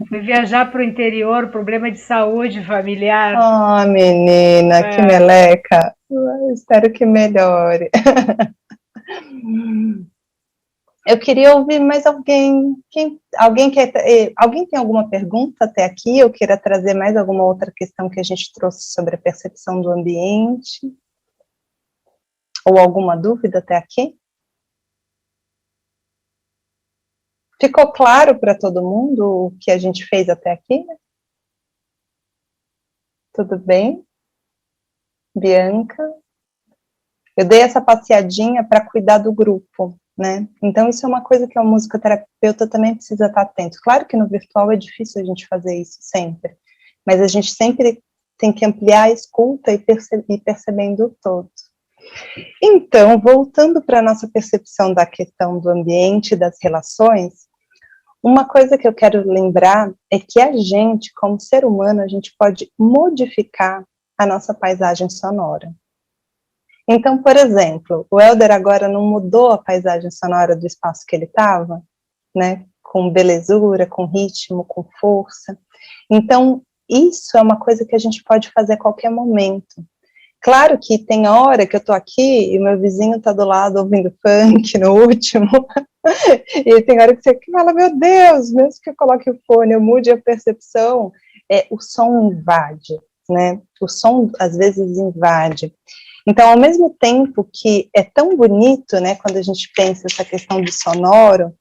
Speaker 3: Fui viajar para o interior, problema de saúde familiar.
Speaker 1: Menina, que meleca. Eu espero que melhore. Eu queria ouvir mais alguém. Alguém tem alguma pergunta até aqui? Eu queira trazer mais alguma outra questão que a gente trouxe sobre a percepção do ambiente? Ou alguma dúvida até aqui? Ficou claro para todo mundo o que a gente fez até aqui? Tudo bem? Bianca? Eu dei essa passeadinha para cuidar do grupo, né? Então, isso é uma coisa que o musicoterapeuta também precisa estar atento. Claro que no virtual é difícil a gente fazer isso sempre, mas a gente sempre tem que ampliar a escuta e percebendo o todo. Então, voltando para a nossa percepção da questão do ambiente e das relações, uma coisa que eu quero lembrar é que a gente, como ser humano, a gente pode modificar a nossa paisagem sonora. Então, por exemplo, o Helder agora não mudou a paisagem sonora do espaço que ele estava, né? Com belezura, com ritmo, com força. Então, isso é uma coisa que a gente pode fazer a qualquer momento. Claro que tem hora que eu tô aqui e meu vizinho tá do lado ouvindo funk no último, e tem hora que você fala, meu Deus, mesmo que eu coloque o fone, eu mude a percepção, o som invade, né? O som às vezes invade. Então, ao mesmo tempo que é tão bonito, né, quando a gente pensa essa questão do sonoro,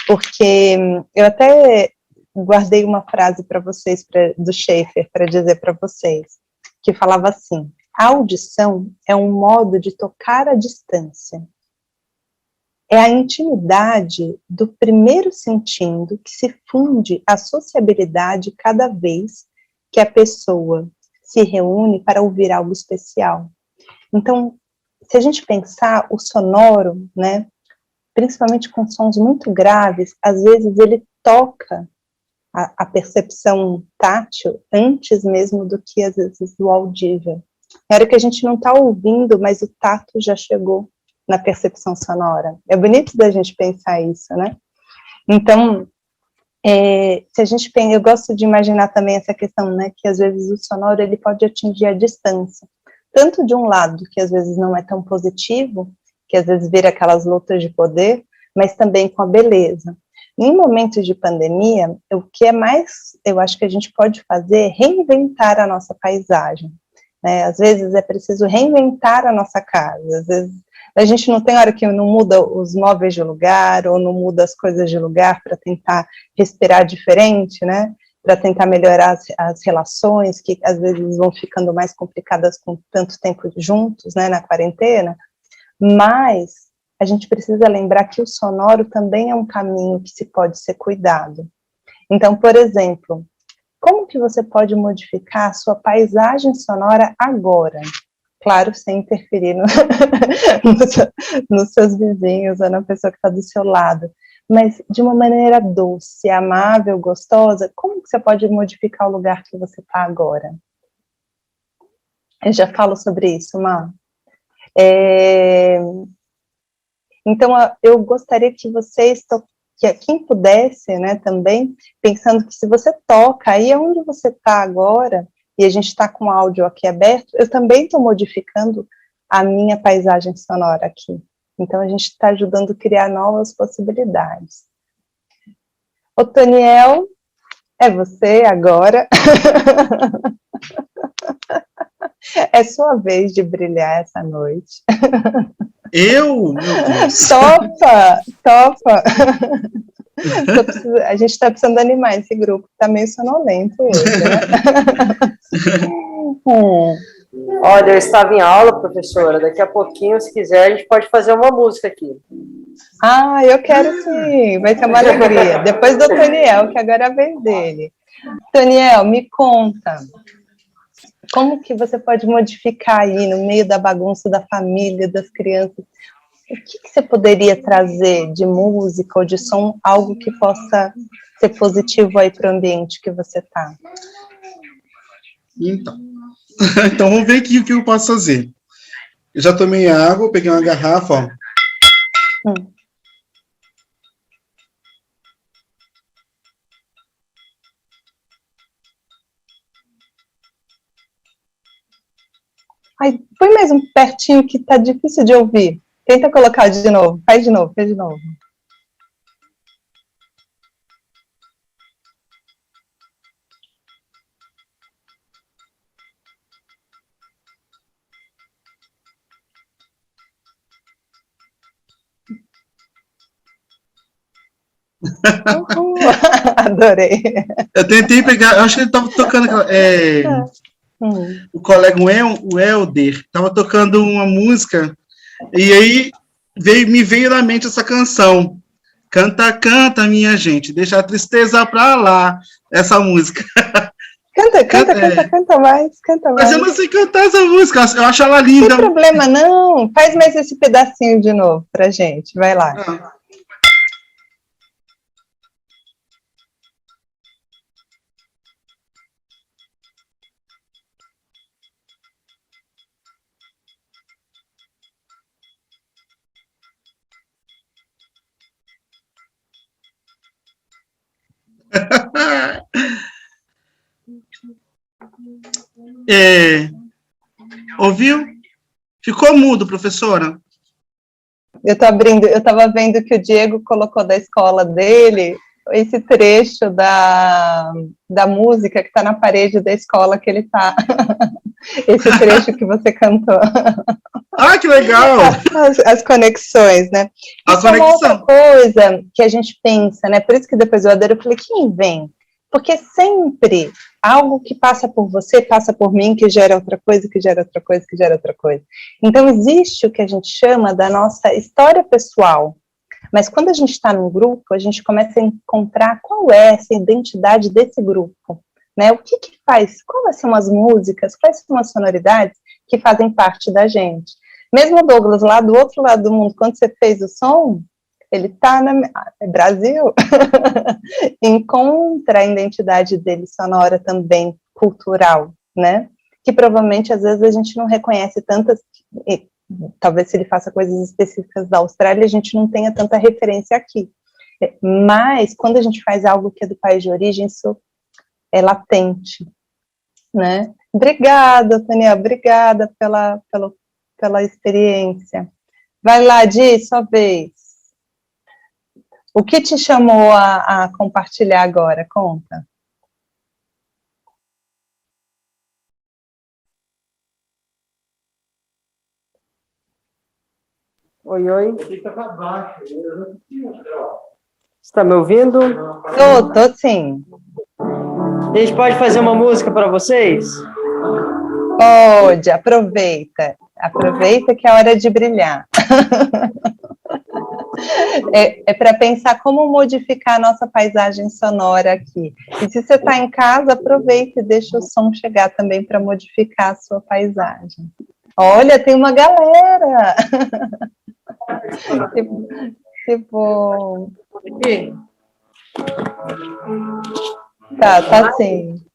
Speaker 1: porque eu até guardei uma frase para vocês, do Schaefer, para dizer para vocês, que falava assim: A audição é um modo de tocar à distância. É a intimidade do primeiro sentido que se funde à sociabilidade cada vez que a pessoa se reúne para ouvir algo especial. Então, se a gente pensar o sonoro, né, principalmente com sons muito graves, às vezes ele toca a percepção tátil antes mesmo do que, às vezes, o audível. Na hora que a gente não está ouvindo, mas o tato já chegou na percepção sonora. É bonito da gente pensar isso, né? Então, se a gente pensa, eu gosto de imaginar também essa questão, né, que às vezes o sonoro ele pode atingir a distância, tanto de um lado, que às vezes não é tão positivo, que às vezes vira aquelas lutas de poder, mas também com a beleza. Em momentos de pandemia, o que é mais, eu acho que a gente pode fazer é reinventar a nossa paisagem, né? Às vezes é preciso reinventar a nossa casa, às vezes a gente não tem hora que não muda os móveis de lugar, ou não muda as coisas de lugar para tentar respirar diferente, né? Para tentar melhorar as relações, que às vezes vão ficando mais complicadas com tanto tempo juntos, né, na quarentena, mas a gente precisa lembrar que o sonoro também é um caminho que se pode ser cuidado. Então, por exemplo, como que você pode modificar a sua paisagem sonora agora? Claro, sem interferir nos seus vizinhos ou na pessoa que está do seu lado, mas de uma maneira doce, amável, gostosa. Como que você pode modificar o lugar que você está agora? Eu já falo sobre isso, Má. Então, eu gostaria que vocês, que quem pudesse, né, também, pensando que se você toca, aí onde você está agora, e a gente está com o áudio aqui aberto, eu também estou modificando a minha paisagem sonora aqui. Então, a gente está ajudando a criar novas possibilidades. Ô, Toniel, é você agora. É sua vez de brilhar essa noite.
Speaker 7: Eu? Meu Deus.
Speaker 1: Topa. A gente está precisando animar esse grupo, que está meio sonolento hoje, né?
Speaker 8: Olha, eu estava em aula, professora. Daqui a pouquinho, se quiser, a gente pode fazer uma música aqui.
Speaker 1: Ah, eu quero sim. Vai ser uma alegria. Depois do Toniel, que agora é a vez dele. Toniel, me conta. Como que você pode modificar aí, no meio da bagunça da família, das crianças? O que você poderia trazer de música ou de som, algo que possa ser positivo aí para o ambiente que você está?
Speaker 7: Então vamos ver aqui o que eu posso fazer. Eu já tomei água, peguei uma garrafa, ó.
Speaker 1: Ai, põe mais um pertinho que tá difícil de ouvir. Tenta colocar de novo. Faz de novo. Adorei.
Speaker 7: Eu tentei pegar, eu acho que ele estava tocando o colega, o Helder, estava tocando uma música, e aí me veio na mente essa canção. Canta, canta, minha gente, deixa a tristeza pra lá. Essa música.
Speaker 1: Canta mais.
Speaker 7: Mas eu não sei cantar essa música, eu acho ela linda.
Speaker 1: Não tem problema, não. Faz mais esse pedacinho de novo pra gente, vai lá.
Speaker 7: Ouviu? Ficou mudo, professora.
Speaker 1: Eu estava vendo que o Diego colocou da escola dele esse trecho da música que está na parede da escola que ele está. Esse trecho que você cantou.
Speaker 7: Ah, que legal!
Speaker 1: As conexões, né? Isso é uma outra coisa que a gente pensa, né? Por isso que depois eu adoro, eu falei, quem vem? Porque sempre algo que passa por você, passa por mim, que gera outra coisa, que gera outra coisa, que gera outra coisa. Então, existe o que a gente chama da nossa história pessoal. Mas quando a gente está num grupo, a gente começa a encontrar qual é essa identidade desse grupo, né? O que faz, quais são as músicas, quais são as sonoridades que fazem parte da gente. Mesmo o Douglas, lá do outro lado do mundo, quando você fez o som, ele está na Brasil, encontra a identidade dele sonora também, cultural, né? Que provavelmente, às vezes, a gente não reconhece tantas, talvez se ele faça coisas específicas da Austrália, a gente não tenha tanta referência aqui. Mas, quando a gente faz algo que é do país de origem, isso é latente, né? Obrigada, Tânia, obrigada pela experiência. Vai lá, Di, sua vez. O que te chamou a compartilhar agora? Conta.
Speaker 8: Oi, oi. Você está me ouvindo?
Speaker 1: Tô sim.
Speaker 8: A gente pode fazer uma música para vocês?
Speaker 1: Pode, aproveita. Aproveita que é hora de brilhar. É para pensar como modificar a nossa paisagem sonora aqui. E se você está em casa, aproveita e deixa o som chegar também para modificar a sua paisagem. Olha, tem uma galera! Que bom! Tá sim.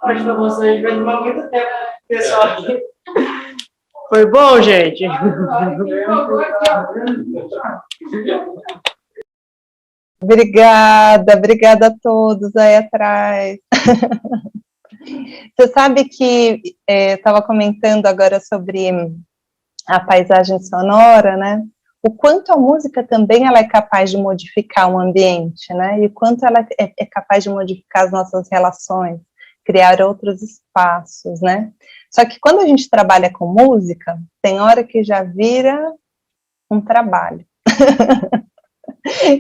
Speaker 8: Acho que vocês vai tomar muito tempo, pessoal aqui. Foi bom, gente?
Speaker 1: Obrigada a todos aí atrás. Você sabe que estava comentando agora sobre a paisagem sonora, né? O quanto a música também ela é capaz de modificar o ambiente, né? E o quanto ela é capaz de modificar as nossas relações, criar outros espaços, né? Só que quando a gente trabalha com música, tem hora que já vira um trabalho.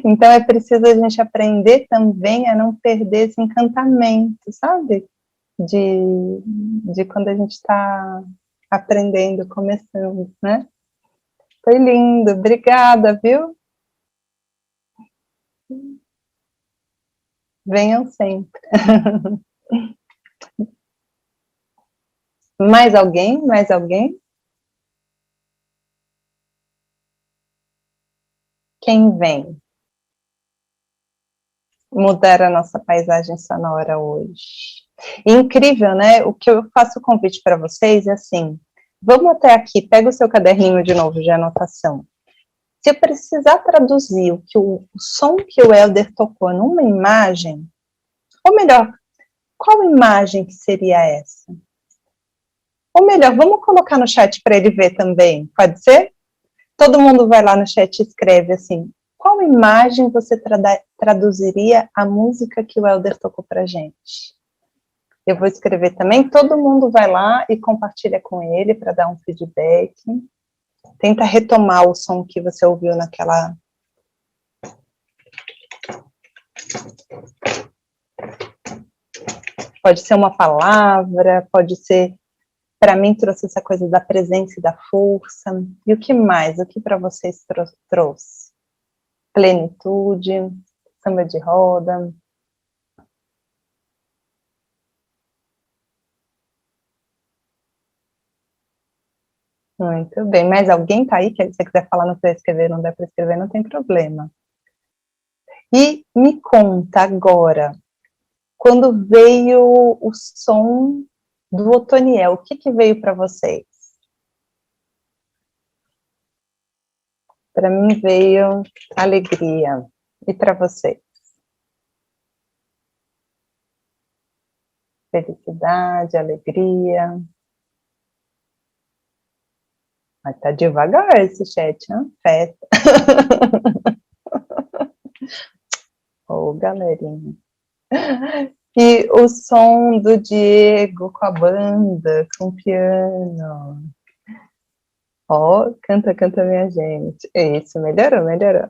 Speaker 1: Então é preciso a gente aprender também a não perder esse encantamento, sabe? De quando a gente está aprendendo, começando, né? Foi lindo, obrigada, viu? Venham sempre. Mais alguém? Mais alguém? Quem vem mudar a nossa paisagem sonora hoje? E incrível, né? O que eu faço o convite para vocês é assim, vamos até aqui, pega o seu caderninho de novo de anotação. Se eu precisar traduzir o som que o Helder tocou numa imagem, ou melhor, qual imagem que seria essa? Ou melhor, vamos colocar no chat para ele ver também, pode ser? Todo mundo vai lá no chat e escreve assim, qual imagem você traduziria a música que o Helder tocou pra gente? Eu vou escrever também, todo mundo vai lá e compartilha com ele para dar um feedback. Tenta retomar o som que você ouviu naquela... Pode ser uma palavra, pode ser... Para mim trouxe essa coisa da presença e da força. E o que mais? O que para vocês trouxe? Plenitude, samba de roda... Muito bem, mas alguém tá aí, que se você quiser falar, não precisa escrever, não dá para escrever, não tem problema. E me conta agora, quando veio o som do Otoniel, o que veio para vocês? Para mim veio alegria, e para vocês? Felicidade, alegria... Mas tá devagar esse chat, hein? Festa. Ô, galerinha. E o som do Diego com a banda, com o piano. Ó, canta, canta, minha gente. Isso, melhorou, melhorou.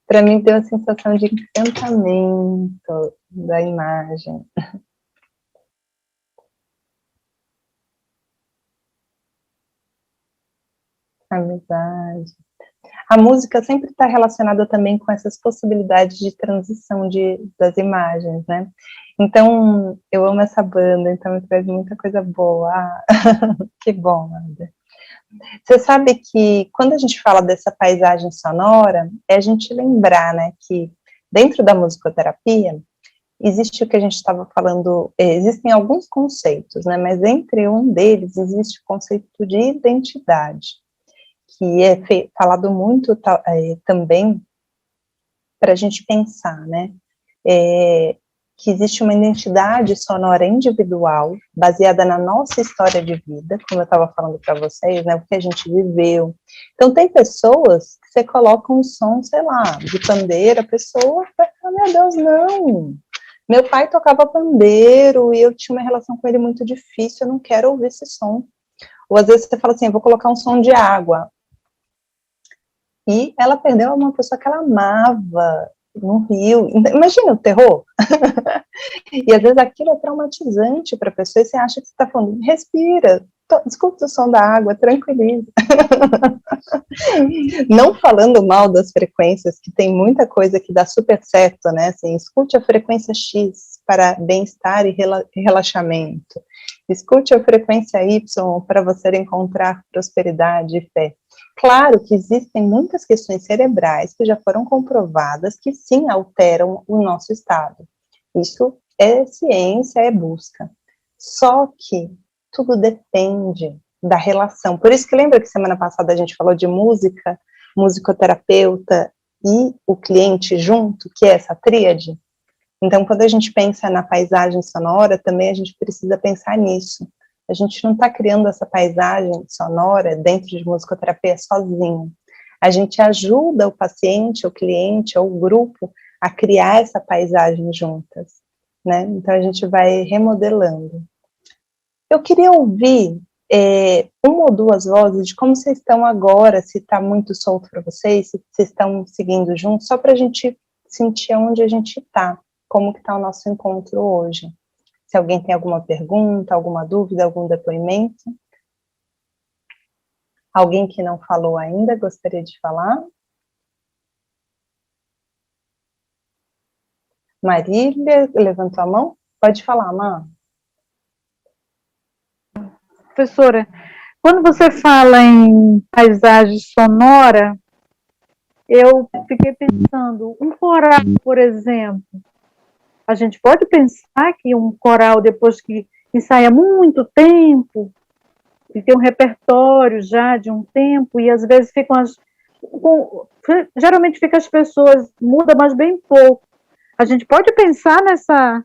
Speaker 1: Para mim deu a sensação de encantamento da imagem. Amizade. A música sempre está relacionada também com essas possibilidades de transição das imagens, né? Então, eu amo essa banda, então me traz muita coisa boa. Ah, que bom, Amanda. Você sabe que quando a gente fala dessa paisagem sonora, é a gente lembrar, né, que dentro da musicoterapia, existe o que a gente estava falando, existem alguns conceitos, né, mas entre um deles existe o conceito de identidade, que é falado muito também para a gente pensar, né, que existe uma identidade sonora individual, baseada na nossa história de vida, como eu estava falando para vocês, né, o que a gente viveu. Então, tem pessoas que você coloca um som, sei lá, de pandeiro, a pessoa vai falar, meu Deus, não, meu pai tocava pandeiro e eu tinha uma relação com ele muito difícil, eu não quero ouvir esse som. Ou às vezes você fala assim, eu vou colocar um som de água. E ela perdeu uma pessoa que ela amava no rio. Imagina o terror. E às vezes aquilo é traumatizante para a pessoa e você acha que você está falando, respira, escuta o som da água, tranquiliza. Não falando mal das frequências, que tem muita coisa que dá super certo, né? Assim, escute a frequência X para bem-estar e relaxamento. Escute a frequência Y para você encontrar prosperidade e fé. Claro que existem muitas questões cerebrais que já foram comprovadas que sim alteram o nosso estado. Isso é ciência, é busca. Só que tudo depende da relação. Por isso que lembra que semana passada a gente falou de música, musicoterapeuta e o cliente junto, que é essa tríade? Então, quando a gente pensa na paisagem sonora, também a gente precisa pensar nisso. A gente não está criando essa paisagem sonora dentro de musicoterapia sozinho. A gente ajuda o paciente, o cliente ou o grupo a criar essa paisagem juntas, né? Então, a gente vai remodelando. Eu queria ouvir uma ou duas vozes de como vocês estão agora, se está muito solto para vocês, se vocês estão seguindo juntos, só para a gente sentir onde a gente está, como que está o nosso encontro hoje. Se alguém tem alguma pergunta, alguma dúvida, algum depoimento. Alguém que não falou ainda, gostaria de falar? Marília, levantou a mão? Pode falar, Má.
Speaker 5: Professora, quando você fala em paisagem sonora, eu fiquei pensando, um coral, por exemplo, a gente pode pensar que um coral, depois que ensaia muito tempo, e tem um repertório já de um tempo, e às vezes geralmente fica as pessoas, muda, mas bem pouco. A gente pode pensar nessa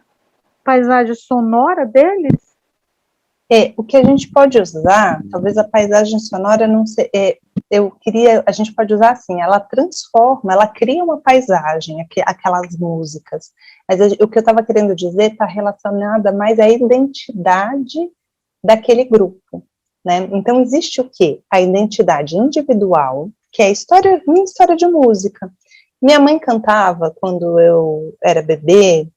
Speaker 5: paisagem sonora deles?
Speaker 1: O que a gente pode usar, talvez a paisagem sonora não seja, a gente pode usar assim, ela transforma, ela cria uma paisagem, aquelas músicas, mas o que eu estava querendo dizer está relacionada mais à identidade daquele grupo, né? Então, existe o quê? A identidade individual, que é minha história de música. Minha mãe cantava quando eu era bebê,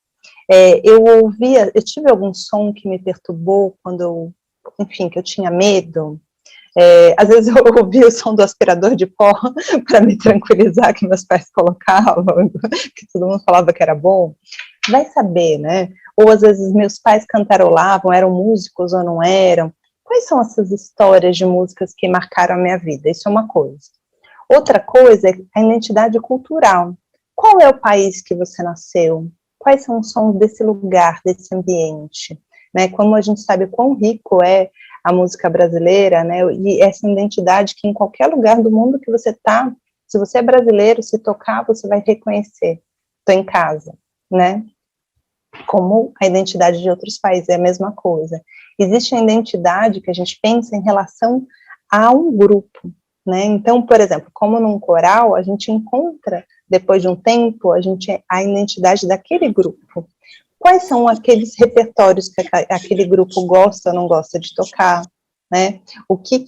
Speaker 1: eu tive algum som que me perturbou quando enfim, que eu tinha medo. Às vezes eu ouvia o som do aspirador de pó para me tranquilizar, que meus pais colocavam, que todo mundo falava que era bom. Vai saber, né? Ou às vezes meus pais cantarolavam, eram músicos ou não eram. Quais são essas histórias de músicas que marcaram a minha vida? Isso é uma coisa. Outra coisa é a identidade cultural. Qual é o país que você nasceu? Quais são os sons desse lugar, desse ambiente? Né? Como a gente sabe quão rico é a música brasileira, né? E essa identidade que em qualquer lugar do mundo que você está, se você é brasileiro, se tocar, você vai reconhecer. Estou em casa, né? Como a identidade de outros países é a mesma coisa. Existe a identidade que a gente pensa em relação a um grupo, né? Então, por exemplo, como num coral, a gente encontra, depois de um tempo, a identidade daquele grupo. Quais são aqueles repertórios que aquele grupo gosta ou não gosta de tocar, né? O que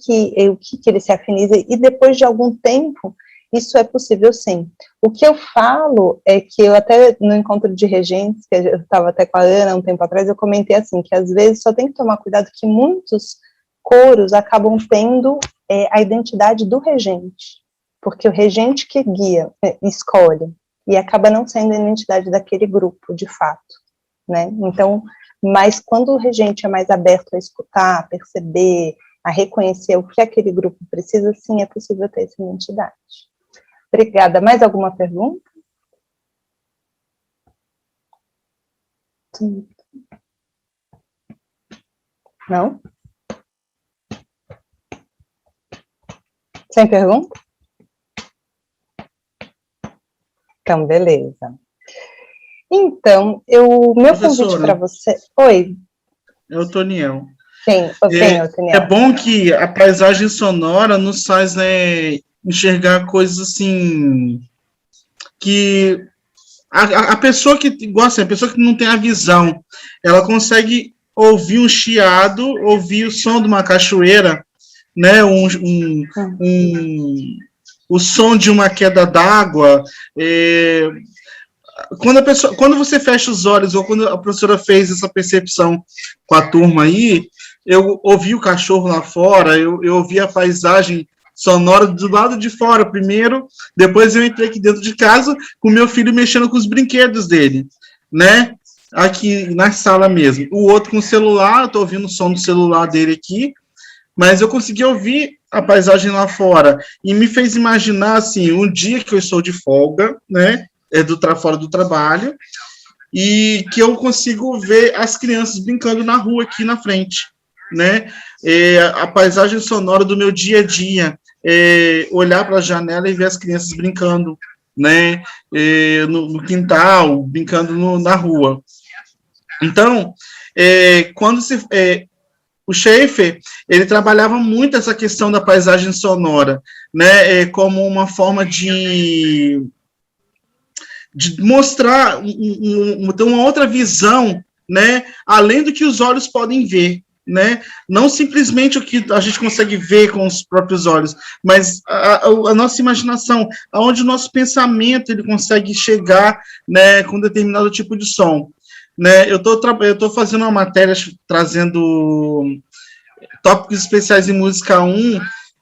Speaker 1: ele se afiniza, e depois de algum tempo, isso é possível sim. O que eu falo é que eu até no encontro de regentes, que eu estava até com a Ana um tempo atrás, eu comentei assim, que às vezes só tem que tomar cuidado que muitos coros acabam tendo a identidade do regente, porque o regente que guia, escolhe, e acaba não sendo a identidade daquele grupo, de fato. Né? Então, mas quando o regente é mais aberto a escutar, a perceber, a reconhecer o que aquele grupo precisa, sim, é possível ter essa identidade. Obrigada. Mais alguma pergunta? Não? Sem pergunta? Então, beleza. Então, meu convite para você... Oi.
Speaker 7: É o Toniel.
Speaker 1: Sim,
Speaker 7: é bom que a paisagem sonora nos faz enxergar coisas assim, que a pessoa que gosta, a pessoa que não tem a visão, ela consegue ouvir um chiado, ouvir o som de uma cachoeira, né, o som de uma queda d'água, quando você fecha os olhos, ou quando a professora fez essa percepção com a turma aí, eu ouvi o cachorro lá fora, eu ouvi a paisagem sonora do lado de fora primeiro, depois eu entrei aqui dentro de casa com meu filho mexendo com os brinquedos dele, né? Aqui na sala mesmo. O outro com o celular, eu tô ouvindo o som do celular dele aqui, mas eu consegui ouvir a paisagem lá fora, e me fez imaginar, assim, um dia que eu estou de folga, né? Fora do trabalho, e que eu consigo ver as crianças brincando na rua aqui na frente, né? A paisagem sonora do meu dia a dia, olhar para a janela e ver as crianças brincando, né? No quintal, brincando na rua. Então, o Schaeffer, ele trabalhava muito essa questão da paisagem sonora, né? Como uma forma de mostrar uma outra visão, né, além do que os olhos podem ver, né, não simplesmente o que a gente consegue ver com os próprios olhos, mas a nossa imaginação, aonde o nosso pensamento ele consegue chegar, né, com determinado tipo de som, né. Eu tô fazendo uma matéria trazendo tópicos especiais em música 1,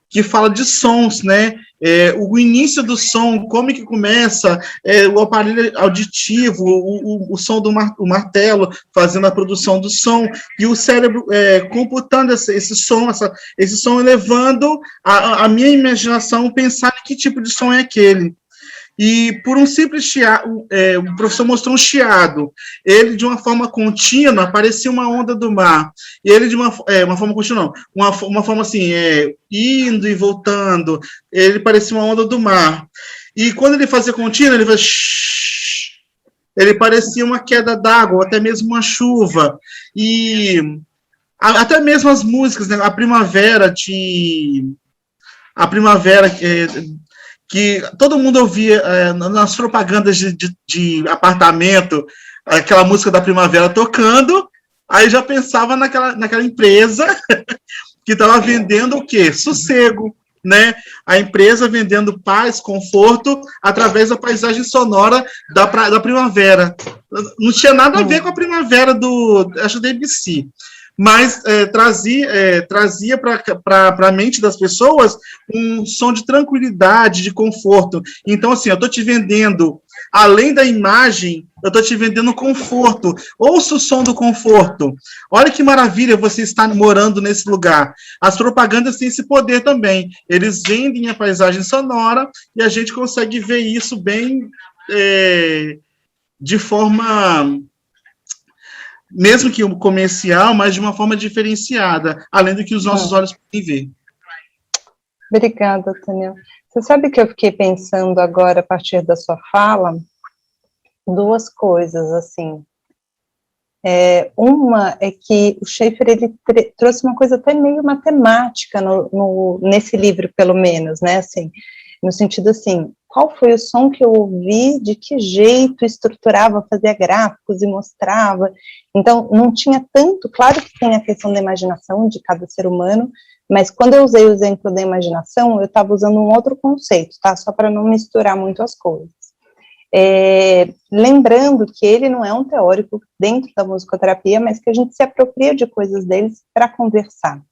Speaker 7: que fala de sons, né? O início do som, como que começa, o aparelho auditivo, o som do martelo, fazendo a produção do som, e o cérebro computando esse som, elevando a minha imaginação, pensar em que tipo de som é aquele. E por um simples chiado, o professor mostrou um chiado, ele de uma forma contínua, parecia uma onda do mar, e ele de uma forma contínua, não, uma forma assim, indo e voltando, ele parecia uma onda do mar. E quando ele fazia contínua, ele fazia shhh, ele parecia uma queda d'água, até mesmo uma chuva, e até mesmo as músicas, né, a primavera a primavera, que todo mundo ouvia nas propagandas de apartamento, aquela música da primavera tocando, aí já pensava naquela empresa que estava vendendo o quê? Sossego, né? A empresa vendendo paz, conforto, através da paisagem sonora da primavera. Não tinha nada a ver com a primavera acho, da ABC, mas trazia para a mente das pessoas um som de tranquilidade, de conforto. Então, assim, eu estou te vendendo, além da imagem, eu estou te vendendo conforto. Ouça o som do conforto. Olha que maravilha você estar morando nesse lugar. As propagandas têm esse poder também. Eles vendem a paisagem sonora e a gente consegue ver isso bem de forma, mesmo que comercial, mas de uma forma diferenciada, além do que os nossos olhos podem ver.
Speaker 1: Obrigada, Tânia. Você sabe que eu fiquei pensando agora, a partir da sua fala, duas coisas, assim. Uma é que o Schaeffer, ele trouxe uma coisa até meio matemática nesse livro, pelo menos, né, assim, no sentido assim, qual foi o som que eu ouvi, de que jeito estruturava, fazia gráficos e mostrava. Então, não tinha tanto, claro que tem a questão da imaginação de cada ser humano, mas quando eu usei o exemplo da imaginação, eu estava usando um outro conceito, tá, só para não misturar muito as coisas. Lembrando que ele não é um teórico dentro da musicoterapia, mas que a gente se apropria de coisas deles para conversar.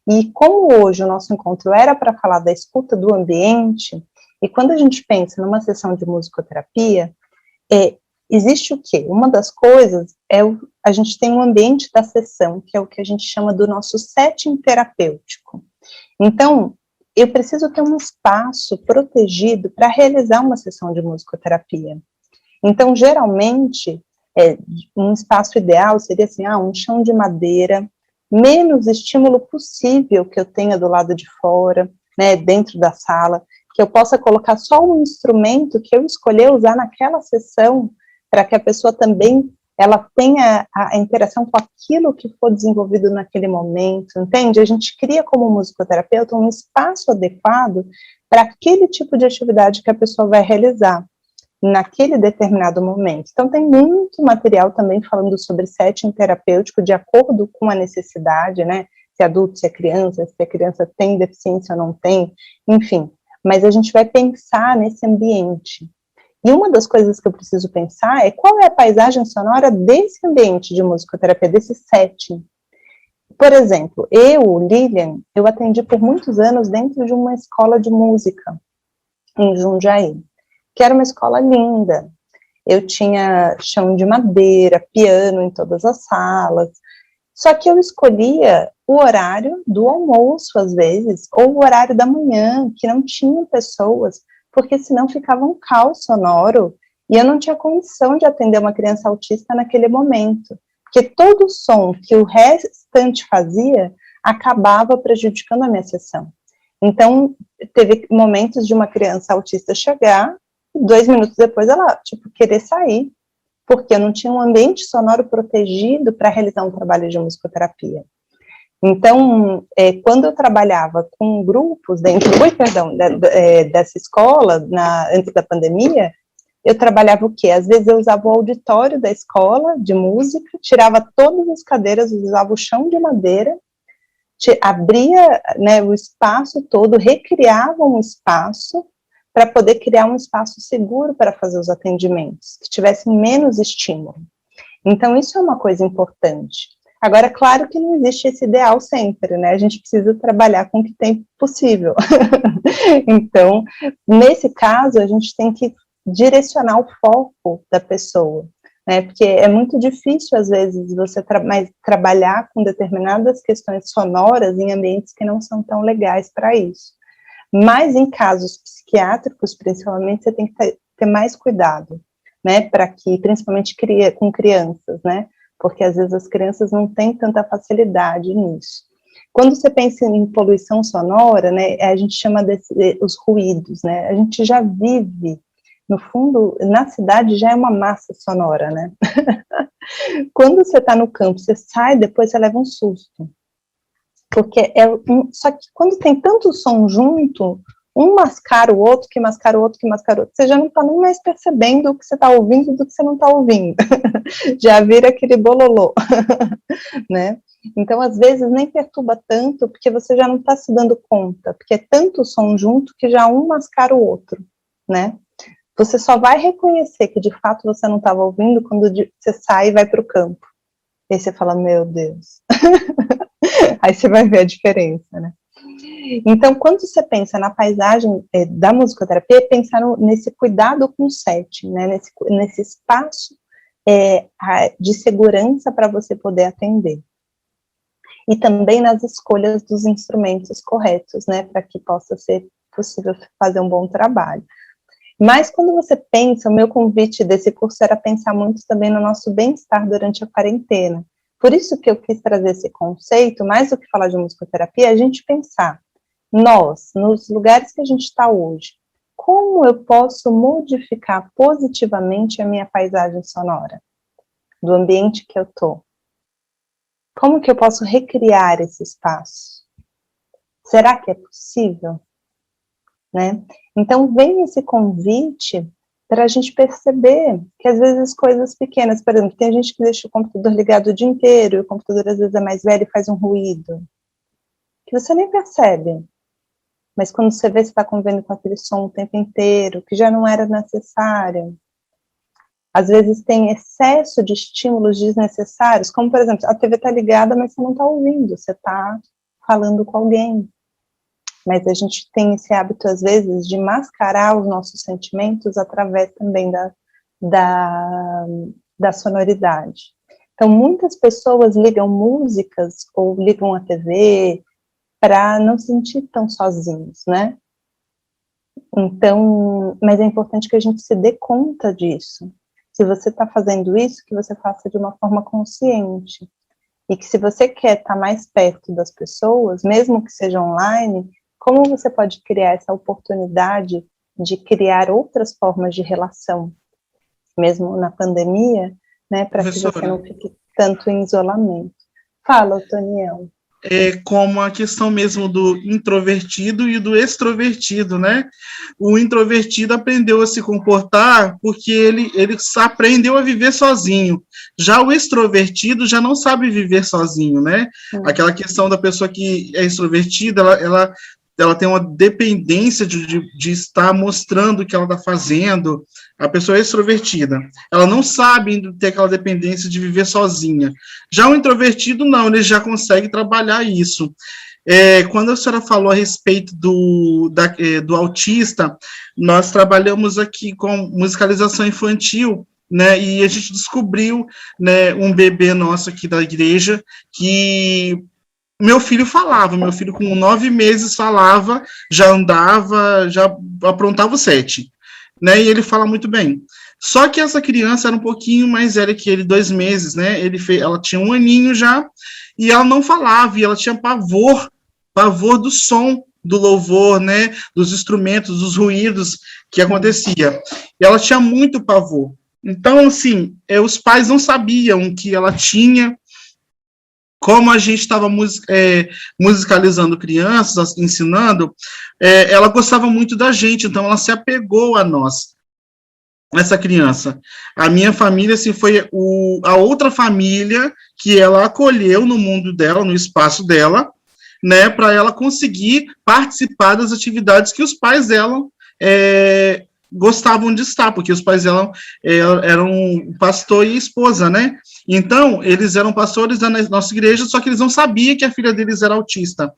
Speaker 1: E como hoje o nosso encontro era para falar da escuta do ambiente, e quando a gente pensa numa sessão de musicoterapia, existe o quê? Uma das coisas a gente tem um ambiente da sessão, que é o que a gente chama do nosso setting terapêutico. Então, eu preciso ter um espaço protegido para realizar uma sessão de musicoterapia. Então, geralmente, um espaço ideal seria assim, um chão de madeira, menos estímulo possível que eu tenha do lado de fora, né, dentro da sala, que eu possa colocar só um instrumento que eu escolher usar naquela sessão, para que a pessoa também ela tenha a interação com aquilo que for desenvolvido naquele momento, entende? A gente cria como musicoterapeuta um espaço adequado para aquele tipo de atividade que a pessoa vai realizar naquele determinado momento. Então, tem muito material também falando sobre setting terapêutico de acordo com a necessidade, né? Se é adulto, se é criança, se a criança tem deficiência ou não tem, enfim. Mas a gente vai pensar nesse ambiente. E uma das coisas que eu preciso pensar é qual é a paisagem sonora desse ambiente de musicoterapia, desse setting. Por exemplo, Lilian, eu atendi por muitos anos dentro de uma escola de música em Jundiaí, que era uma escola linda. Eu tinha chão de madeira, piano em todas as salas, só que eu escolhia o horário do almoço, às vezes, ou o horário da manhã, que não tinham pessoas, porque senão ficava um caos sonoro, e eu não tinha condição de atender uma criança autista naquele momento, porque todo o som que o restante fazia acabava prejudicando a minha sessão. Então, teve momentos de uma criança autista chegar, e 2 minutos depois ela, querer sair, porque eu não tinha um ambiente sonoro protegido para realizar um trabalho de musicoterapia. Então, quando eu trabalhava com grupos dessa escola, antes da pandemia, eu trabalhava o quê? Às vezes eu usava o auditório da escola de música, tirava todas as cadeiras, usava o chão de madeira, abria, né, o espaço todo, recriava um espaço para poder criar um espaço seguro para fazer os atendimentos, que tivessem menos estímulo. Então, isso é uma coisa importante. Agora, claro que não existe esse ideal sempre, né? A gente precisa trabalhar com o que tem possível. Então, nesse caso, a gente tem que direcionar o foco da pessoa, né? Porque é muito difícil, às vezes, você trabalhar com determinadas questões sonoras em ambientes que não são tão legais para isso. Mas em casos psiquiátricos, principalmente, você tem que ter mais cuidado, né? Para que, principalmente com crianças, né? Porque às vezes as crianças não têm tanta facilidade nisso. Quando você pensa em poluição sonora, né, a gente chama os ruídos, né, a gente já vive, no fundo, na cidade já é uma massa sonora, né. Quando você está no campo, você sai, depois você leva um susto. Porque só que quando tem tanto som junto, um mascara o outro, que mascara o outro, que mascara o outro, você já não está nem mais percebendo o que você está ouvindo do que você não está ouvindo. Já vira aquele bololô, né? Então, às vezes, nem perturba tanto, porque você já não está se dando conta, porque é tanto som junto que já um mascara o outro, né? Você só vai reconhecer que, de fato, você não estava ouvindo quando você sai e vai para o campo. E aí você fala, meu Deus. Aí você vai ver a diferença, né? Então, quando você pensa na paisagem da musicoterapia, é pensar nesse cuidado com o setting, né? Nesse espaço de segurança para você poder atender. E também nas escolhas dos instrumentos corretos, né? Para que possa ser possível fazer um bom trabalho. Mas quando você pensa, o meu convite desse curso era pensar muito também no nosso bem-estar durante a quarentena. Por isso que eu quis trazer esse conceito, mais do que falar de musicoterapia, a gente pensar, nós, nos lugares que a gente está hoje, como eu posso modificar positivamente a minha paisagem sonora, do ambiente que eu estou? Como que eu posso recriar esse espaço? Será que é possível? Né? Então, vem esse convite para a gente perceber que, às vezes, coisas pequenas, por exemplo, tem gente que deixa o computador ligado o dia inteiro, e o computador, às vezes, é mais velho e faz um ruído, que você nem percebe. Mas quando você vê, você está convivendo com aquele som o tempo inteiro, que já não era necessário. Às vezes tem excesso de estímulos desnecessários, como, por exemplo, a TV está ligada, mas você não está ouvindo, você está falando com alguém. Mas a gente tem esse hábito, às vezes, de mascarar os nossos sentimentos através também da sonoridade. Então, muitas pessoas ligam músicas ou ligam a TV para não se sentir tão sozinhos, né? Então, mas é importante que a gente se dê conta disso. Se você está fazendo isso, que você faça de uma forma consciente. E que se você quer estar mais perto das pessoas, mesmo que seja online, como você pode criar essa oportunidade de criar outras formas de relação, mesmo na pandemia, né, para que você não fique tanto em isolamento. Fala, Toniel.
Speaker 7: É como a questão mesmo do introvertido e do extrovertido, né? O introvertido aprendeu a se comportar porque ele aprendeu a viver sozinho. Já o extrovertido já não sabe viver sozinho, né? Aquela questão da pessoa que é extrovertida, ela tem uma dependência de estar mostrando o que ela está fazendo. A pessoa é extrovertida, ela não sabe ter aquela dependência de viver sozinha. Já o introvertido, não, ele já consegue trabalhar isso. Quando a senhora falou a respeito do autista, nós trabalhamos aqui com musicalização infantil, né, e a gente descobriu, né, um bebê nosso aqui da igreja que... Meu filho com 9 meses falava, já andava, já aprontava o 7, né, e ele fala muito bem. Só que essa criança era um pouquinho mais velha que ele, 2 meses, né, ela tinha 1 aninho já, e ela não falava, e ela tinha pavor do som, do louvor, né, dos instrumentos, dos ruídos que acontecia. E ela tinha muito pavor. Então, assim, os pais não sabiam que ela tinha. Como a gente estava musicalizando crianças, ensinando, ela gostava muito da gente, então ela se apegou a nós, essa criança. A minha família, assim, foi a outra família que ela acolheu no mundo dela, no espaço dela, né, para ela conseguir participar das atividades que os pais dela gostavam de estar, porque os pais dela eram pastor e esposa, né? Então, eles eram pastores da nossa igreja, só que eles não sabiam que a filha deles era autista.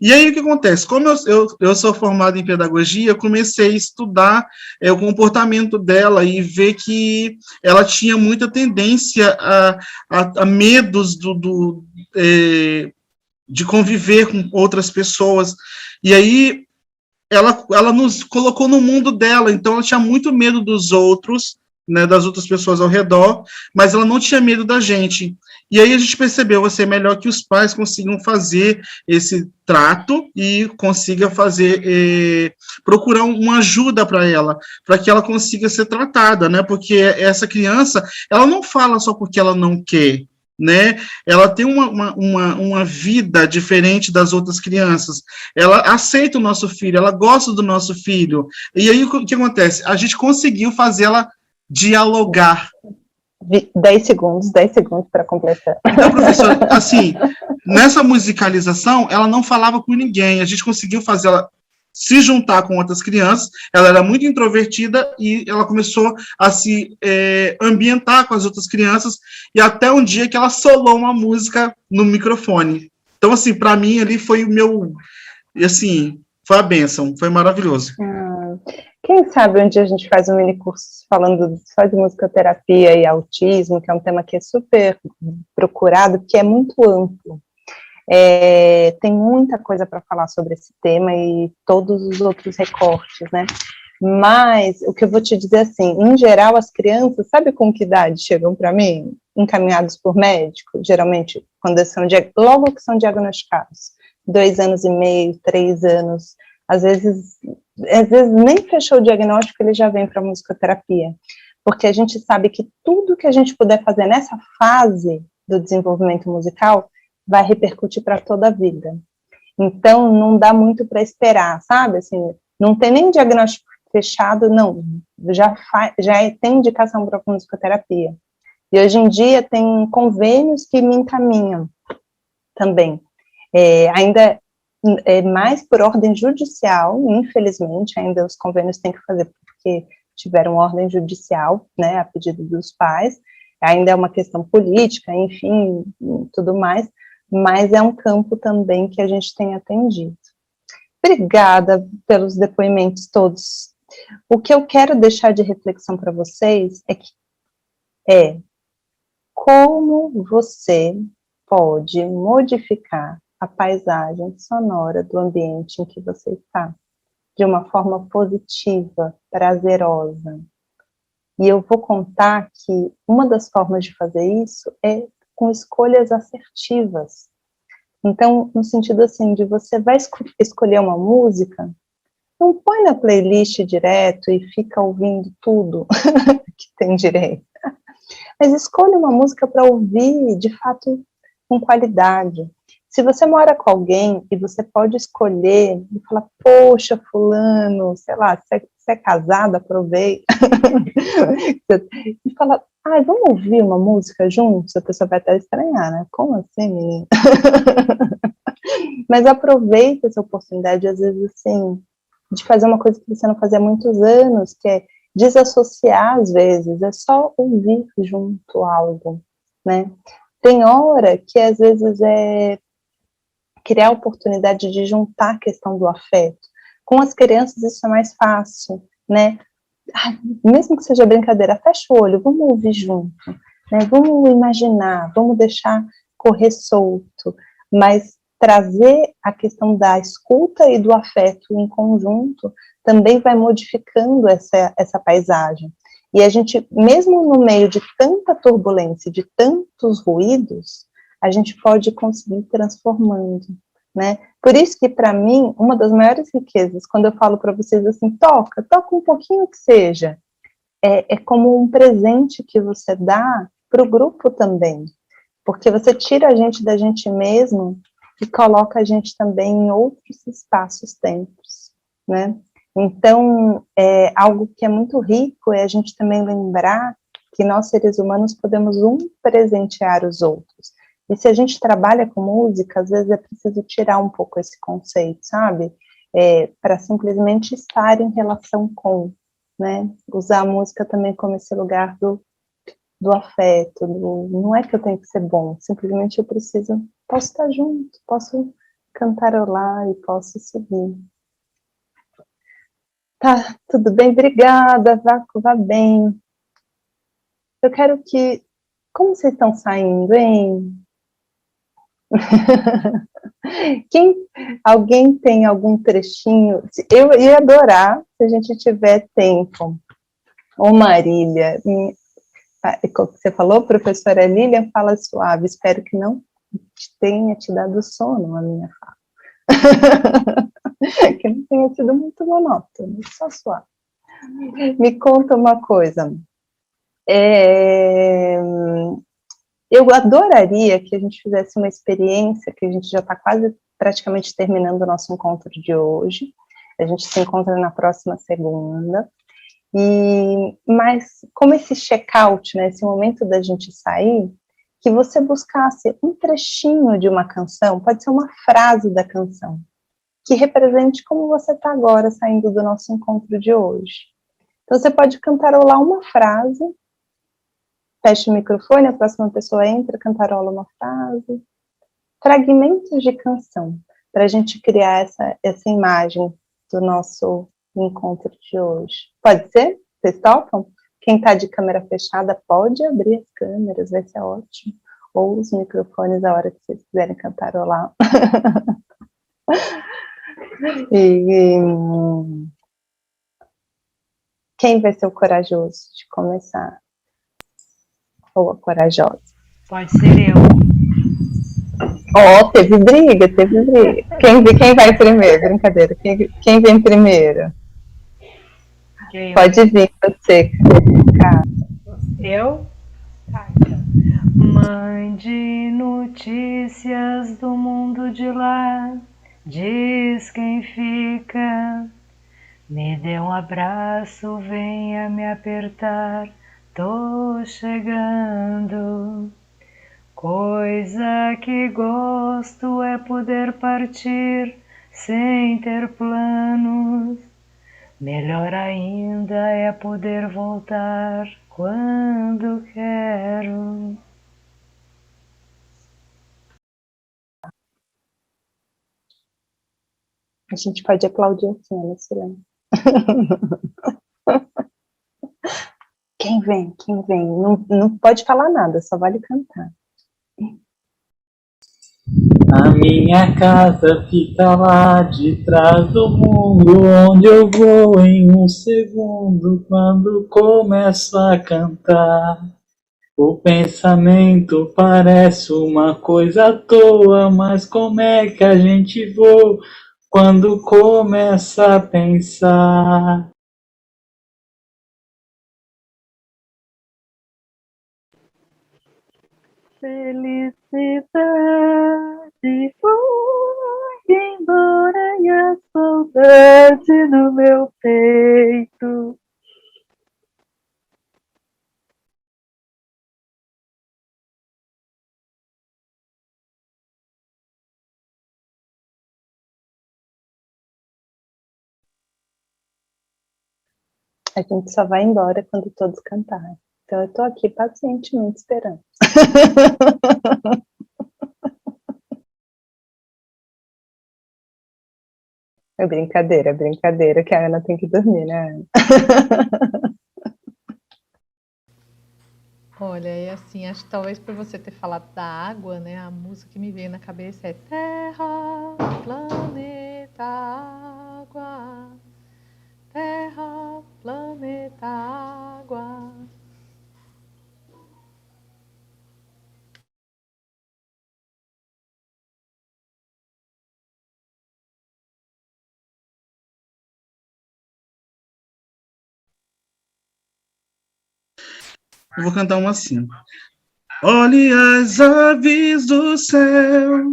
Speaker 7: E aí, o que acontece? Como eu sou formado em pedagogia, eu comecei a estudar o comportamento dela e ver que ela tinha muita tendência a medos de conviver com outras pessoas. E aí, ela nos colocou no mundo dela, então ela tinha muito medo dos outros, né, das outras pessoas ao redor, mas ela não tinha medo da gente. E aí a gente percebeu, vai ser melhor que os pais consigam fazer esse trato e consiga procurar uma ajuda para ela, para que ela consiga ser tratada, né, porque essa criança, ela não fala só porque ela não quer, né? Ela tem uma vida diferente das outras crianças. Ela aceita o nosso filho, ela gosta do nosso filho. E aí o que acontece? A gente conseguiu fazer ela dialogar.
Speaker 1: 10 segundos para completar.
Speaker 7: Então, professor, assim, nessa musicalização, ela não falava com ninguém. A gente conseguiu fazer ela se juntar com outras crianças. Ela era muito introvertida e ela começou a se ambientar com as outras crianças, e até um dia que ela solou uma música no microfone. Então, assim, para mim ali foi o meu, assim, foi a bênção, foi maravilhoso.
Speaker 1: Quem sabe um dia a gente faz um mini curso falando só de musicoterapia e autismo, que é um tema que é super procurado, porque é muito amplo. Tem muita coisa para falar sobre esse tema e todos os outros recortes, né? Mas o que eu vou te dizer assim, em geral as crianças, sabe com que idade chegam para mim? Encaminhados por médico, geralmente logo que são diagnosticados, 2 anos e meio, 3 anos, às vezes nem fechou o diagnóstico, ele já vem para a musicoterapia, porque a gente sabe que tudo que a gente puder fazer nessa fase do desenvolvimento musical vai repercutir para toda a vida. Então, não dá muito para esperar, sabe? Assim, não tem nem diagnóstico fechado, não. Tem indicação para musicoterapia. E hoje em dia tem convênios que me encaminham também. Ainda é mais por ordem judicial, infelizmente, ainda os convênios têm que fazer porque tiveram ordem judicial, né, a pedido dos pais. Ainda é uma questão política, enfim, tudo mais, mas é um campo também que a gente tem atendido. Obrigada pelos depoimentos todos. O que eu quero deixar de reflexão para vocês é como você pode modificar a paisagem sonora do ambiente em que você está, de uma forma positiva, prazerosa. E eu vou contar que uma das formas de fazer isso é com escolhas assertivas. Então, no sentido assim, de você vai escolher uma música, não põe na playlist direto e fica ouvindo tudo que tem direito. Mas escolha uma música para ouvir, de fato, com qualidade. Se você mora com alguém e você pode escolher e falar, poxa, fulano, sei lá, se é casado, aproveita. E fala, vamos ouvir uma música juntos? A pessoa vai até estranhar, né? Como assim, menina? Mas aproveita essa oportunidade, às vezes, assim, de fazer uma coisa que você não fazia há muitos anos, que é desassociar, às vezes, é só ouvir junto algo, né? Tem hora que, às vezes, é criar a oportunidade de juntar a questão do afeto. Com as crianças isso é mais fácil, né? Mesmo que seja brincadeira, fecha o olho, vamos ouvir junto, né? Vamos imaginar, vamos deixar correr solto, mas trazer a questão da escuta e do afeto em conjunto também vai modificando essa paisagem. E a gente, mesmo no meio de tanta turbulência, de tantos ruídos, a gente pode conseguir transformando, né? Por isso que, para mim, uma das maiores riquezas, quando eu falo para vocês assim, toca um pouquinho que seja, é como um presente que você dá para o grupo também, porque você tira a gente da gente mesmo e coloca a gente também em outros espaços-tempos, né? Então, algo que é muito rico é a gente também lembrar que nós, seres humanos, podemos presentear os outros. E se a gente trabalha com música, às vezes é preciso tirar um pouco esse conceito, sabe? Para simplesmente estar em relação com, né? Usar a música também como esse lugar do afeto, não é que eu tenho que ser bom, simplesmente eu posso estar junto, posso cantarolar e posso seguir. Tá, tudo bem, obrigada, vá bem. Eu quero como vocês estão saindo, hein? Alguém tem algum trechinho? Eu ia adorar se a gente tiver tempo. Ô Marília, você falou, professora Lilian, fala suave, espero que não tenha te dado sono a minha fala. Que não tenha sido muito monótono, só suave. Me conta uma coisa. Eu adoraria que a gente fizesse uma experiência, que a gente já está quase praticamente terminando o nosso encontro de hoje. A gente se encontra na próxima segunda. Mas como esse check-out, né, esse momento da gente sair, que você buscasse um trechinho de uma canção, pode ser uma frase da canção, que represente como você está agora saindo do nosso encontro de hoje. Então você pode cantarolar uma frase, fecha o microfone, a próxima pessoa entra, cantarola uma frase, fragmentos de canção, para a gente criar essa imagem do nosso encontro de hoje. Pode ser? Vocês topam? Quem está de câmera fechada pode abrir as câmeras, vai ser ótimo. Ou os microfones a hora que vocês quiserem cantarolar. Quem vai ser o corajoso de começar? Ou a corajosa?
Speaker 3: Pode ser eu.
Speaker 1: Ó, teve briga. Quem vai primeiro? Brincadeira. Quem vem primeiro? Pode vir você, cara.
Speaker 3: Eu? Tá, então. Mande notícias do mundo de lá, diz quem fica. Me dê um abraço, venha me apertar, tô chegando. Coisa que gosto é poder partir sem ter planos. Melhor ainda é poder voltar quando quero.
Speaker 1: A gente pode aplaudir assim, né, silêncio. Quem vem? Não pode falar nada, só vale cantar.
Speaker 4: A minha casa fica lá de trás do mundo, onde eu vou em um segundo quando começo a cantar. O pensamento parece uma coisa à toa, mas como é que a gente voa quando começa a pensar?
Speaker 5: Felicidade foi embora e a saudade no meu peito.
Speaker 1: A gente só vai embora quando todos cantarem. Então eu tô aqui pacientemente esperando. É brincadeira, que a Ana tem que dormir, né?
Speaker 6: Olha, é assim, acho que talvez por você ter falado da água, né? A música que me veio na cabeça é Terra, planeta, água. Terra, planeta, água.
Speaker 7: Eu vou cantar uma assim. Olhe as aves do céu,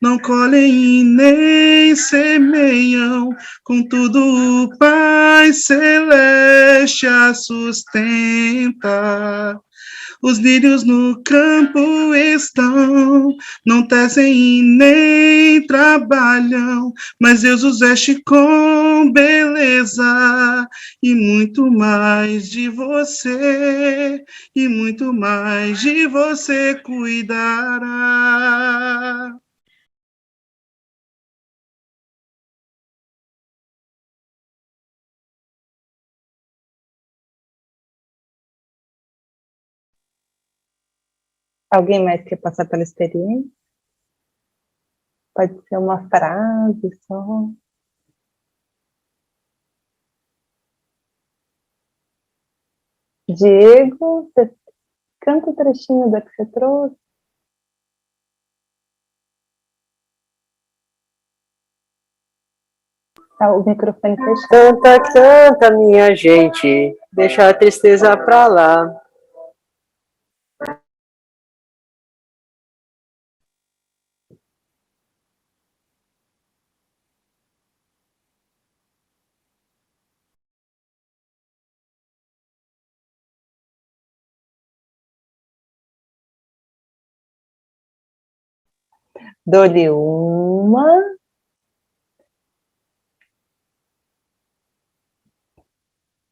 Speaker 7: não colhem e nem semeiam, contudo o Pai Celeste a sustenta. Os lírios no campo estão, não tecem e nem trabalham, mas Deus os veste com beleza, e muito mais de você, e muito mais de você cuidará.
Speaker 1: Alguém mais quer passar pela experiência? Pode ser uma frase só. Diego, você canta o trechinho da que você trouxe. Tá, o microfone fechado.
Speaker 8: Canta, canta, minha gente, deixa a tristeza pra lá.
Speaker 1: Dou-lhe uma.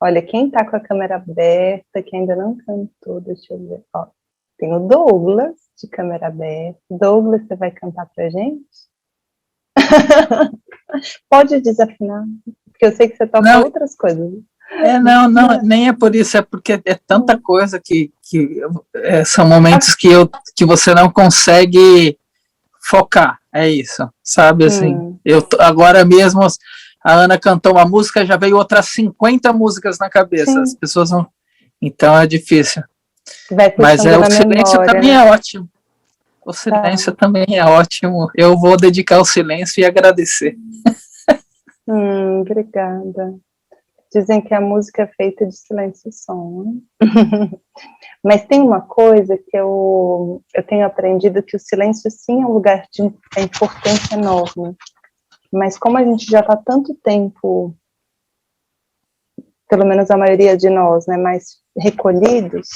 Speaker 1: Olha, quem tá com a câmera aberta, que ainda não cantou, deixa eu ver. Ó, tem o Douglas, de câmera aberta. Douglas, você vai cantar pra gente? Pode desafinar, porque eu sei que você toca outras coisas.
Speaker 2: Não, nem é por isso, é porque é tanta coisa que são momentos que você não consegue focar, é isso, sabe, assim, agora mesmo, a Ana cantou uma música, já veio outras 50 músicas na cabeça, Sim. As pessoas não, então é difícil, mas o silêncio também é ótimo, o silêncio também é ótimo, eu vou dedicar o silêncio e agradecer.
Speaker 1: Obrigada. Dizem que a música é feita de silêncio e som, né? Mas tem uma coisa que eu tenho aprendido, que o silêncio sim é um lugar de importância enorme, mas como a gente já está tanto tempo, pelo menos a maioria de nós, né, mais recolhidos,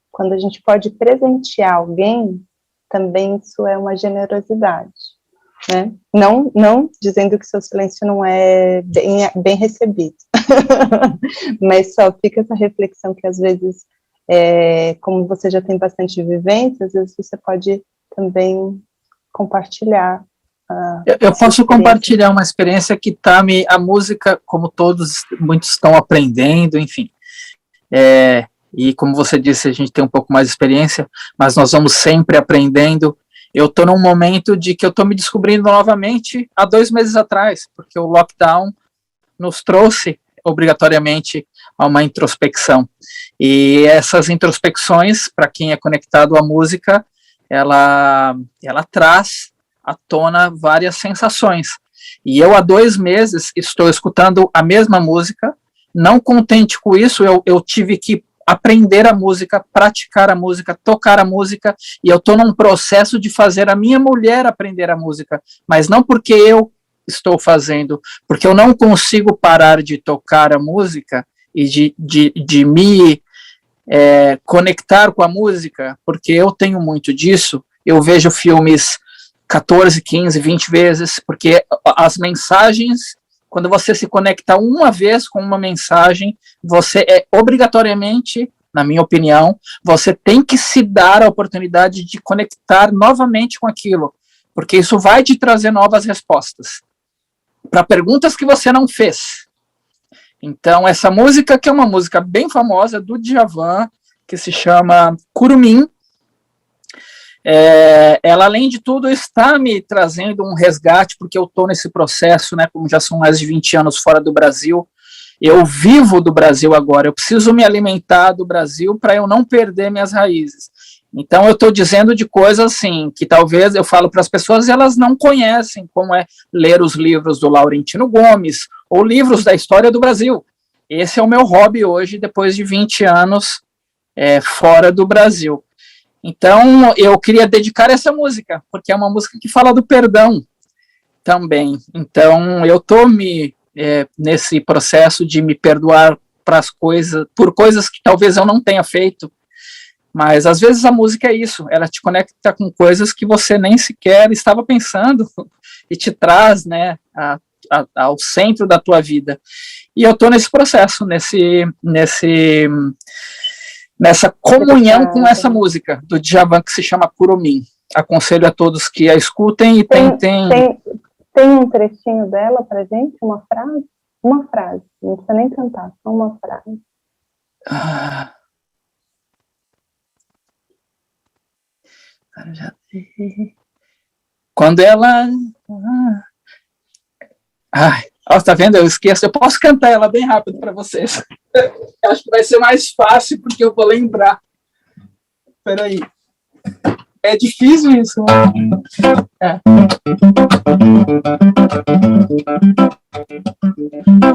Speaker 1: quando a gente pode presentear alguém, também isso é uma generosidade. Né? Não dizendo que seu silêncio não é bem recebido, mas só fica essa reflexão que às vezes, como você já tem bastante vivência, às vezes você pode também compartilhar.
Speaker 2: Eu posso compartilhar uma experiência que a música, como muitos estão aprendendo, enfim, e como você disse, a gente tem um pouco mais de experiência, mas nós vamos sempre aprendendo. Eu estou num momento de que eu estou me descobrindo novamente há 2 meses atrás, porque o lockdown nos trouxe obrigatoriamente a uma introspecção. E essas introspecções, para quem é conectado à música, ela traz à tona várias sensações. E eu há 2 meses estou escutando a mesma música, não contente com isso, eu tive que aprender a música, praticar a música, tocar a música, e eu estou num processo de fazer a minha mulher aprender a música, mas não porque eu estou fazendo, porque eu não consigo parar de tocar a música e de me conectar com a música, porque eu tenho muito disso, eu vejo filmes 14, 15, 20 vezes, porque as mensagens, quando você se conecta uma vez com uma mensagem, você obrigatoriamente, na minha opinião, você tem que se dar a oportunidade de conectar novamente com aquilo, porque isso vai te trazer novas respostas para perguntas que você não fez. Então, essa música, que é uma música bem famosa, do Djavan, que se chama Curumim, ela, além de tudo, está me trazendo um resgate, porque eu estou nesse processo, né, como já são mais de 20 anos fora do Brasil, eu vivo do Brasil agora, eu preciso me alimentar do Brasil para eu não perder minhas raízes. Então, eu estou dizendo de coisas assim, que talvez eu falo para as pessoas e elas não conhecem, como é ler os livros do Laurentino Gomes, ou livros da história do Brasil. Esse é o meu hobby hoje, depois de 20 anos fora do Brasil. Então, eu queria dedicar essa música, porque é uma música que fala do perdão também. Então, eu estou nesse processo de me perdoar por coisas que talvez eu não tenha feito, mas às vezes a música é isso, ela te conecta com coisas que você nem sequer estava pensando e te traz, né, ao centro da tua vida. E eu estou nesse processo, nessa comunhão com essa música do Djavan, que se chama Curumim. Aconselho a todos que a escutem e tentem...
Speaker 1: Tem um trechinho dela pra gente? Uma frase? Uma frase, não precisa nem cantar, só uma frase.
Speaker 2: Quando ela... tá vendo? Eu esqueço. Eu posso cantar ela bem rápido para vocês. Eu acho que vai ser mais fácil, porque eu vou lembrar. Espera aí. É difícil isso.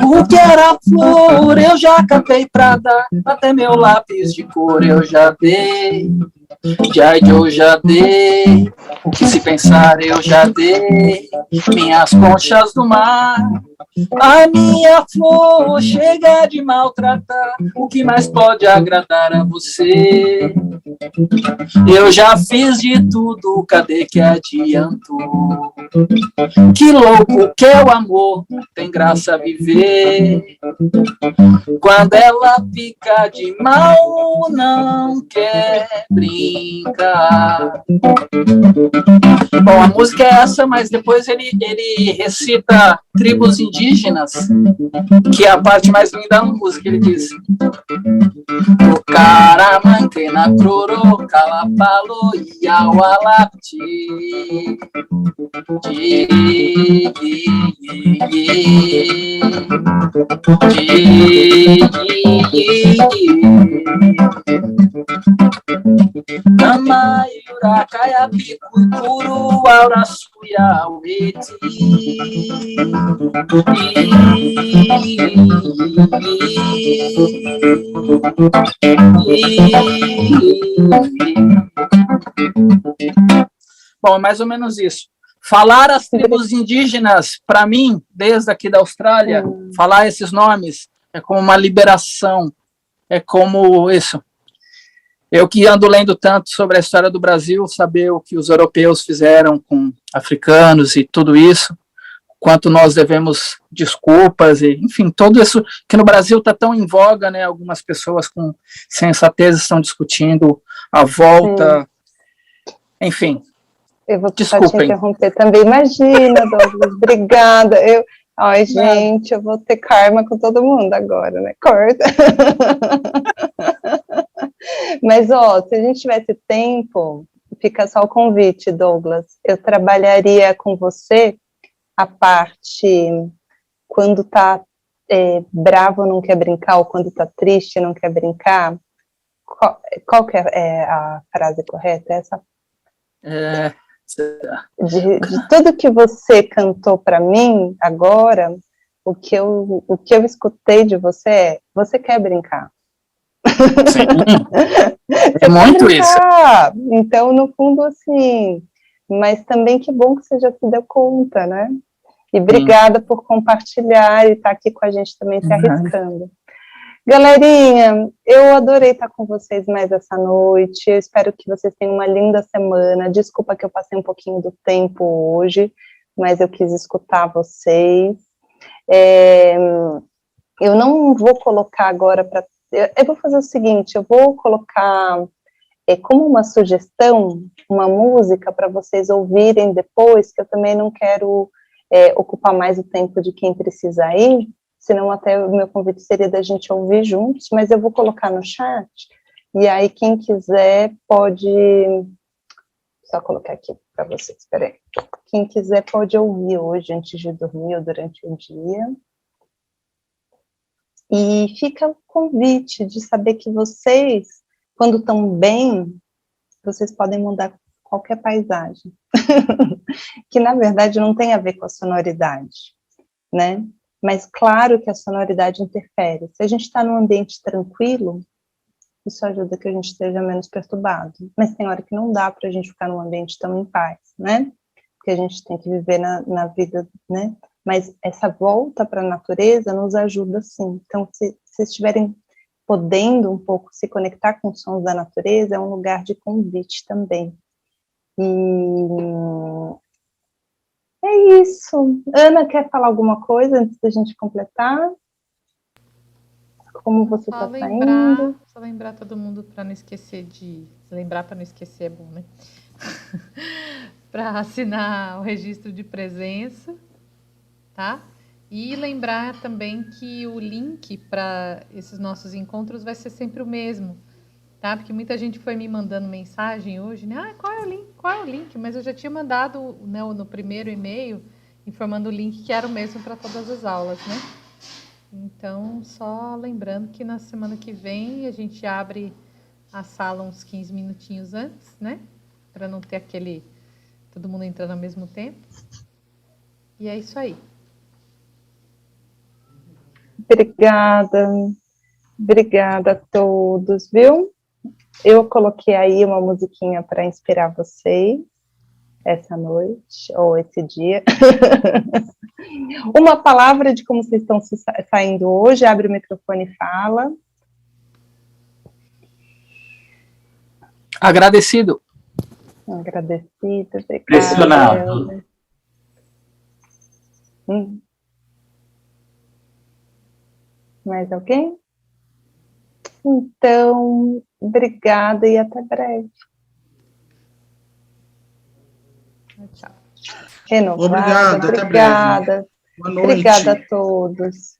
Speaker 2: O que era flor eu já cantei pra dar, até meu lápis de cor eu já dei. Eu já dei, o que se pensar eu já dei, minhas conchas do mar, a minha flor chega de maltratar, o que mais pode agradar a você? Eu já fiz de tudo, cadê que adiantou? Que louco que é o amor, tem graça viver. Quando ela fica de mal, não quer brincar. Bom, a música é essa, mas depois ele recita tribos indígenas, que é a parte mais linda da música. Ele diz: o caramanquena croro calapalo iaualapti Amayura kaya pikuru aura suya weti Bom, é mais ou menos isso. Falar as tribos indígenas, para mim, desde aqui da Austrália, falar esses nomes é como uma liberação, é como isso. Eu que ando lendo tanto sobre a história do Brasil, saber o que os europeus fizeram com africanos e tudo isso, quanto nós devemos desculpas, e, enfim, tudo isso que no Brasil está tão em voga, né? Algumas pessoas com sensatez estão discutindo a volta, enfim.
Speaker 1: Eu vou precisar te interromper também. Imagina, Douglas, obrigada. Ai, gente, eu vou ter karma com todo mundo agora, né? Corta. Mas, ó, se a gente tivesse tempo, fica só o convite, Douglas. Eu trabalharia com você a parte quando tá bravo não quer brincar, ou quando tá triste não quer brincar. Qual que é a frase correta? Essa? De tudo que você cantou para mim agora, o que eu escutei de você é: você quer brincar.
Speaker 2: Sim. É muito isso.
Speaker 1: Então, no fundo, assim, mas também que bom que você já se deu conta, né? E obrigada por compartilhar e estar aqui com a gente também, se arriscando. Galerinha, eu adorei estar com vocês mais essa noite, eu espero que vocês tenham uma linda semana. Desculpa que eu passei um pouquinho do tempo hoje, mas eu quis escutar vocês. Eu não vou colocar agora eu vou fazer o seguinte, eu vou colocar como uma sugestão, uma música para vocês ouvirem depois, que eu também não quero ocupar mais o tempo de quem precisa ir, senão até o meu convite seria da gente ouvir juntos, mas eu vou colocar no chat, e aí quem quiser pode, só colocar aqui para vocês, espera aí. Quem quiser pode ouvir hoje, antes de dormir ou durante o dia. E fica o convite de saber que vocês, quando estão bem, vocês podem mudar qualquer paisagem, que na verdade não tem a ver com a sonoridade, né? Mas claro que a sonoridade interfere. Se a gente está num ambiente tranquilo, isso ajuda que a gente esteja menos perturbado. Mas tem hora que não dá para a gente ficar num ambiente tão em paz, né? Porque a gente tem que viver na vida, né? Mas essa volta para a natureza nos ajuda, sim. Então, se estiverem podendo um pouco se conectar com os sons da natureza, é um lugar de convite também. E é isso. Ana, quer falar alguma coisa antes da gente completar? Como você está saindo?
Speaker 6: Só lembrar todo mundo para não esquecer lembrar para não esquecer é bom, né? Para assinar o registro de presença, tá? E lembrar também que o link para esses nossos encontros vai ser sempre o mesmo, tá? Porque muita gente foi me mandando mensagem hoje, né? Ah, qual é o link? Qual é o link? Mas eu já tinha mandado, né, no primeiro e-mail informando o link que era o mesmo para todas as aulas, né? Então, só lembrando que na semana que vem a gente abre a sala uns 15 minutinhos antes, né? Para não ter todo mundo entrando ao mesmo tempo. E é isso aí.
Speaker 1: Obrigada a todos, viu? eu coloquei aí uma musiquinha para inspirar vocês essa noite, ou esse dia. Uma palavra de como vocês estão saindo hoje, abre o microfone e fala.
Speaker 2: Agradecido.
Speaker 1: Agradecido, obrigada.
Speaker 4: Impressionado.
Speaker 1: Mais alguém? Então, obrigada e até breve.
Speaker 6: Tchau.
Speaker 1: Renovada,
Speaker 7: Obrigado, até breve.
Speaker 1: obrigada.
Speaker 7: Boa noite.
Speaker 1: Obrigada a todos.